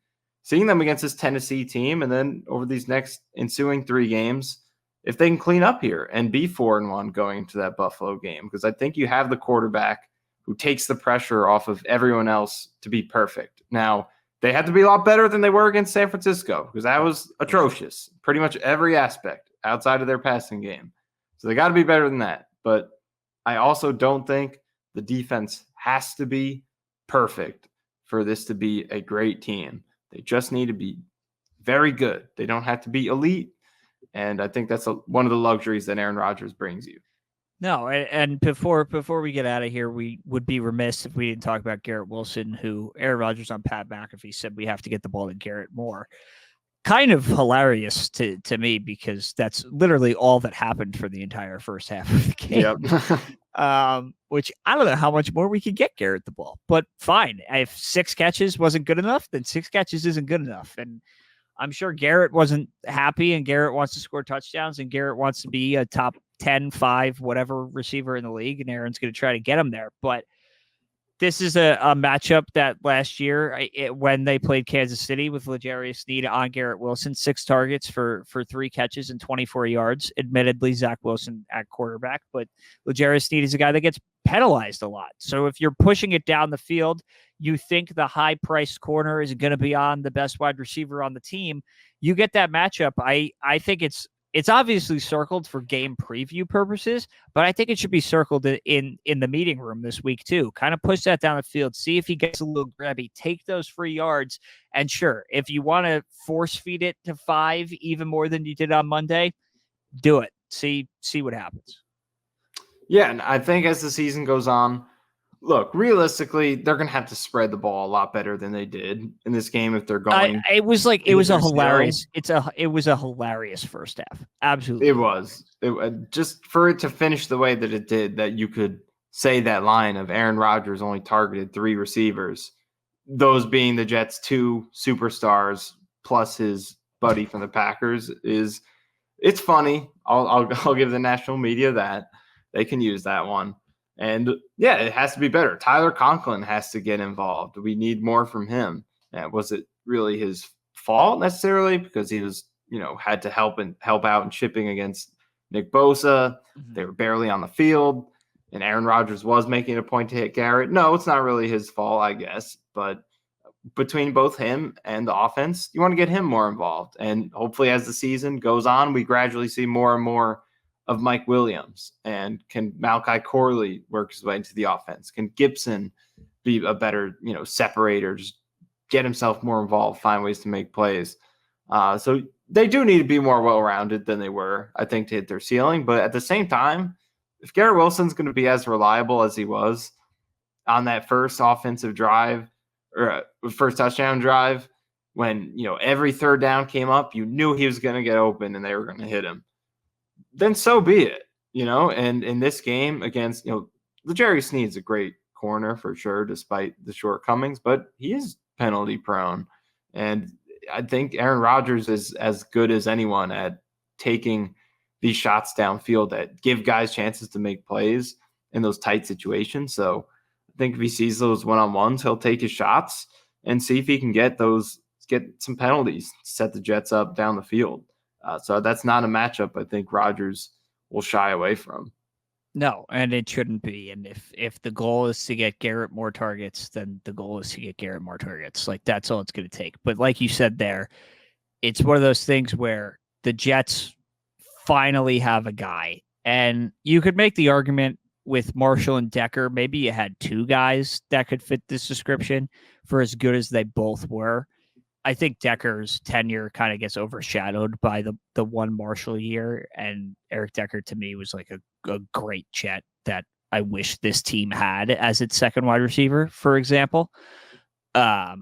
them against this Tennessee team, and then over these next ensuing 3 games, if they can clean up here and be 4-1 going into that Buffalo game, because I think you have the quarterback who takes the pressure off of everyone else to be perfect. Now, they had to be a lot better than they were against San Francisco, because that was atrocious, pretty much every aspect outside of their passing game. So they got to be better than that. But I also don't think the defense has to be perfect for this to be a great team. They just need to be very good. They don't have to be elite. And I think that's one of the luxuries that Aaron Rodgers brings you. No, and before we get out of here, we would be remiss if we didn't talk about Garrett Wilson, who Aaron Rodgers on Pat McAfee said we have to get the ball to Garrett more. Kind of hilarious to me, because that's literally all that happened for the entire first half of the game. Yep. Which I don't know how much more we could get Garrett the ball, but fine. If 6 catches wasn't good enough, then 6 catches isn't good enough. And I'm sure Garrett wasn't happy, and Garrett wants to score touchdowns, and Garrett wants to be a top 10, 5, whatever receiver in the league, and Aaron's going to try to get him there. But this is a matchup that last year, when they played Kansas City with L'Jarius Sneed on Garrett Wilson, 6 targets for 3 catches and 24 yards. Admittedly, Zach Wilson at quarterback, but L'Jarius Sneed is a guy that gets penalized a lot. So if you're pushing it down the field, you think the high-priced corner is going to be on the best wide receiver on the team, you get that matchup. I think it's obviously circled for game preview purposes, but I think it should be circled in the meeting room this week too. Kind of push that down the field, see if he gets a little grabby, take those free yards, and sure, if you want to force feed it to 5 even more than you did on Monday, do it. See what happens. Yeah, and I think as the season goes on, look, realistically, they're going to have to spread the ball a lot better than they did in this game if they're going. It was a hilarious. It was a hilarious first half. Absolutely, it was. Just for it to finish the way that it did, that you could say that line of Aaron Rodgers only targeted 3 receivers, those being the Jets' 2 superstars plus his buddy from the Packers. It's funny. I'll give the national media that. They can use that one. And yeah, it has to be better. Tyler Conklin has to get involved. We need more from him. Was it really his fault necessarily? Because he was, had to help out and chipping against Nick Bosa. Mm-hmm. They were barely on the field, and Aaron Rodgers was making a point to hit Garrett. No, it's not really his fault, I guess. But between both him and the offense, you want to get him more involved. And hopefully as the season goes on, we gradually see more and more of Mike Williams, and can Malachi Corley work his way into the offense? Can Gibson be a better, separator, just get himself more involved, find ways to make plays? So they do need to be more well-rounded than they were, I think, to hit their ceiling. But at the same time, if Garrett Wilson's going to be as reliable as he was on that first offensive drive or first touchdown drive, when, every third down came up, you knew he was going to get open and they were going to hit him, then so be it, and in this game against, L'Jarius Sneed's a great corner for sure, despite the shortcomings, but he is penalty prone. And I think Aaron Rodgers is as good as anyone at taking these shots downfield that give guys chances to make plays in those tight situations. So I think if he sees those one-on-ones, he'll take his shots and see if he can get some penalties, set the Jets up down the field. So that's not a matchup I think Rodgers will shy away from. No, and it shouldn't be. And if the goal is to get Garrett more targets, then the goal is to get Garrett more targets. Like, that's all it's going to take. But like you said there, it's one of those things where the Jets finally have a guy. And you could make the argument with Marshall and Decker, maybe you had two guys that could fit this description for as good as they both were. I think Decker's tenure kind of gets overshadowed by the one Marshall year, and Eric Decker to me was like a great Jet that I wish this team had as its second wide receiver, for example. But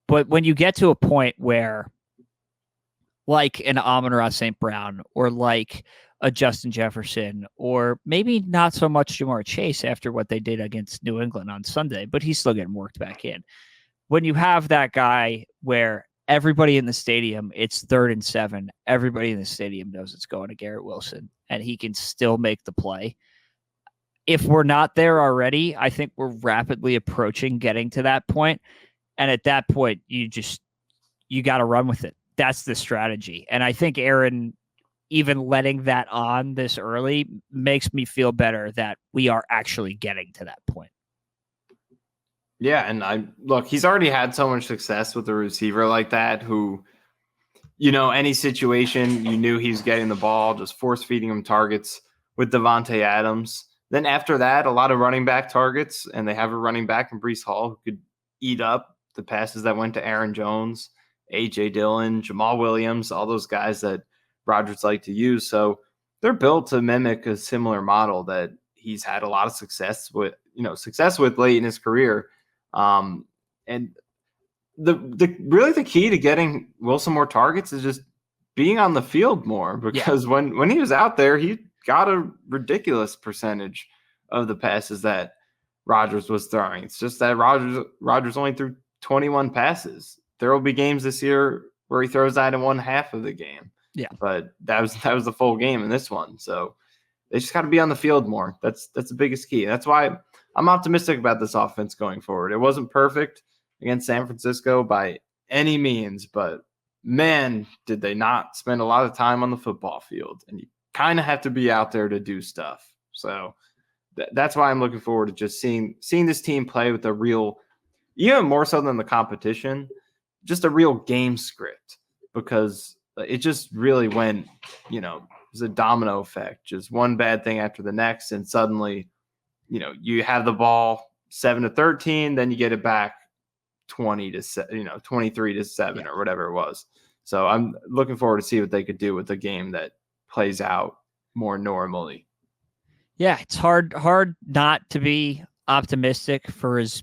when you get to a point where, like an Amon-Ra St. Brown or like a Justin Jefferson, or maybe not so much Jamar Chase after what they did against New England on Sunday, but he's still getting worked back in. When you have that guy where everybody in the stadium, it's 3rd and 7, everybody in the stadium knows it's going to Garrett Wilson, and he can still make the play. If we're not there already, I think we're rapidly approaching getting to that point. And at that point, you got to run with it. That's the strategy. And I think Aaron, even letting that on this early, makes me feel better that we are actually getting to that point. Yeah, and he's already had so much success with a receiver like that who, any situation, you knew he was getting the ball, just force feeding him targets with Devontae Adams. Then after that, a lot of running back targets, and they have a running back in Breece Hall who could eat up the passes that went to Aaron Jones, A.J. Dillon, Jamal Williams, all those guys that Rodgers like to use. So they're built to mimic a similar model that he's had a lot of success with late in his career. And the key to getting Wilson more targets is just being on the field more, because when he was out there, he got a ridiculous percentage of the passes that Rodgers was throwing. It's just that Rodgers only threw 21 passes. There will be games this year where he throws that in one half of the game. Yeah. But that was the full game in this one. So they just got to be on the field more. That's the biggest key. That's why I'm optimistic about this offense going forward. It wasn't perfect against San Francisco by any means, but man, did they not spend a lot of time on the football field. And you kind of have to be out there to do stuff. So that's why I'm looking forward to just seeing this team play with a real, even more so than the competition, just a real game script, because it just really went, it was a domino effect, just one bad thing after the next. And suddenly, you have the ball 7-13, then you get it back 23-7 or whatever it was. So I'm looking forward to see what they could do with a game that plays out more normally. Yeah, it's hard not to be optimistic for as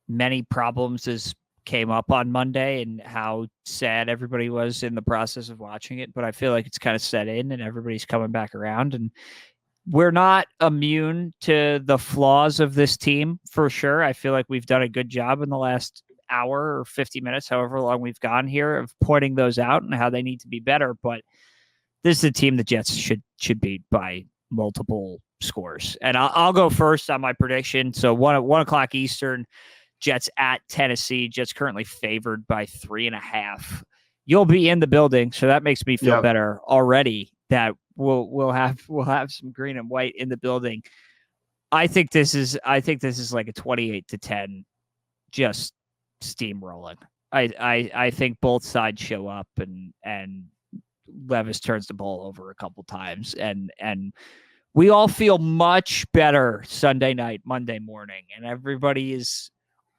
many problems as came up on Monday and how sad everybody was in the process of watching it. But I feel like it's kind of set in and everybody's coming back around, and we're not immune to the flaws of this team for sure. I feel like we've done a good job in the last hour or 50 minutes, however long we've gone here, of pointing those out and how they need to be better. But this is a team the Jets should beat by multiple scores. And I'll go first on my prediction. So 1:00 Eastern, Jets at Tennessee. Jets currently favored by 3.5. You'll be in the building, so that makes me feel better already that we'll have some green and white in the building. I think this is like a 28-10, just steamrolling. I think both sides show up and Levis turns the ball over a couple times, and we all feel much better Sunday night, Monday morning, and everybody is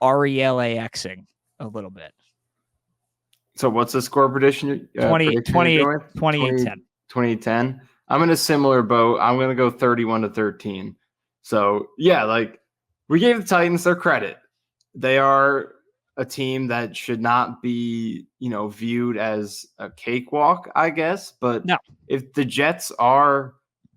RELAXing a little bit. So what's the score prediction? 28-10. 28-10. I'm in a similar boat. I'm going to go 31-13. So, yeah, we gave the Titans their credit. They are a team that should not be, viewed as a cakewalk, I guess. But No. if the Jets are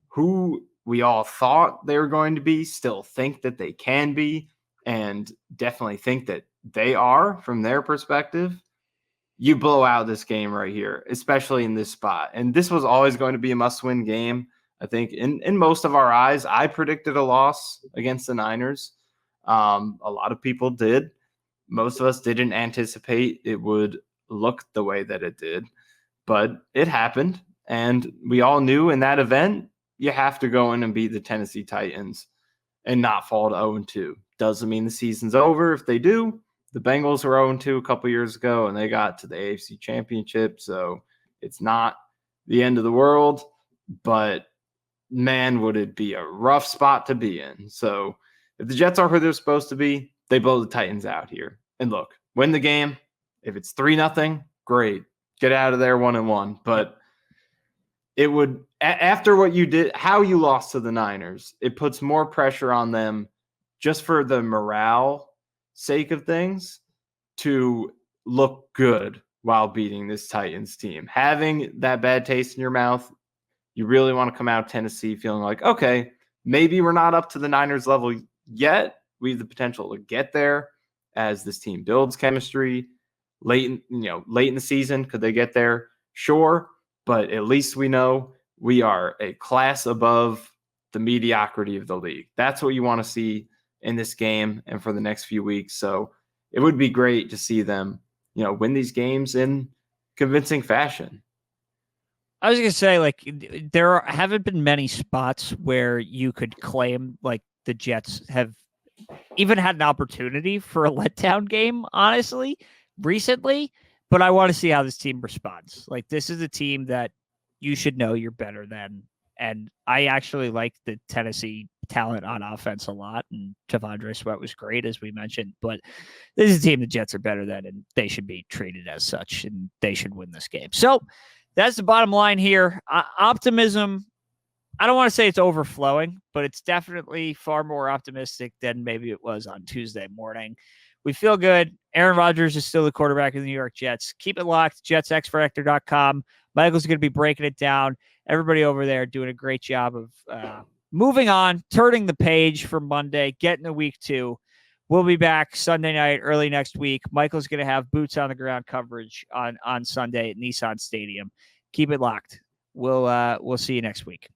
who we all thought they were going to be, still think that they can be, and definitely think that they are from their perspective, you blow out this game right here, especially in this spot. And this was always going to be a must-win game. I think in most of our eyes, I predicted a loss against the Niners. A lot of people did. Most of us didn't anticipate it would look the way that it did, but it happened. And we all knew in that event, you have to go in and beat the Tennessee Titans and not fall to 0-2. Doesn't mean the season's over if they do. The Bengals were 0-2 a couple years ago, and they got to the AFC Championship, so it's not the end of the world, but man, would it be a rough spot to be in. So if the Jets are who they're supposed to be, they blow the Titans out here. And look, win the game. If it's 3-0, great. Get out of there 1-1. But it would, after what you did, how you lost to the Niners, it puts more pressure on them just for the morale sake of things to look good while beating this Titans team. Having that bad taste in your mouth, you really want to come out of Tennessee feeling like, okay, maybe we're not up to the Niners level yet. We have the potential to get there as this team builds chemistry late in the season. Could they get there? Sure. But at least we know we are a class above the mediocrity of the league. That's what you want to see in this game and for the next few weeks. So it would be great to see them, win these games in convincing fashion. I was going to say, there haven't been many spots where you could claim like the Jets have even had an opportunity for a letdown game, honestly, recently. But I want to see how this team responds. Like, this is a team that you should know you're better than. And I actually like the Tennessee talent on offense a lot. And T'Vondre Sweat was great, as we mentioned. But this is a team the Jets are better than, and they should be treated as such, and they should win this game. So that's the bottom line here. Optimism, I don't want to say it's overflowing, but it's definitely far more optimistic than maybe it was on Tuesday morning. We feel good. Aaron Rodgers is still the quarterback of the New York Jets. Keep it locked. JetsXForHector.com. Michael's going to be breaking it down. Everybody over there doing a great job of moving on, turning the page for Monday, getting to week 2. We'll be back Sunday night, early next week. Michael's going to have boots on the ground coverage on Sunday at Nissan Stadium. Keep it locked. We'll see you next week.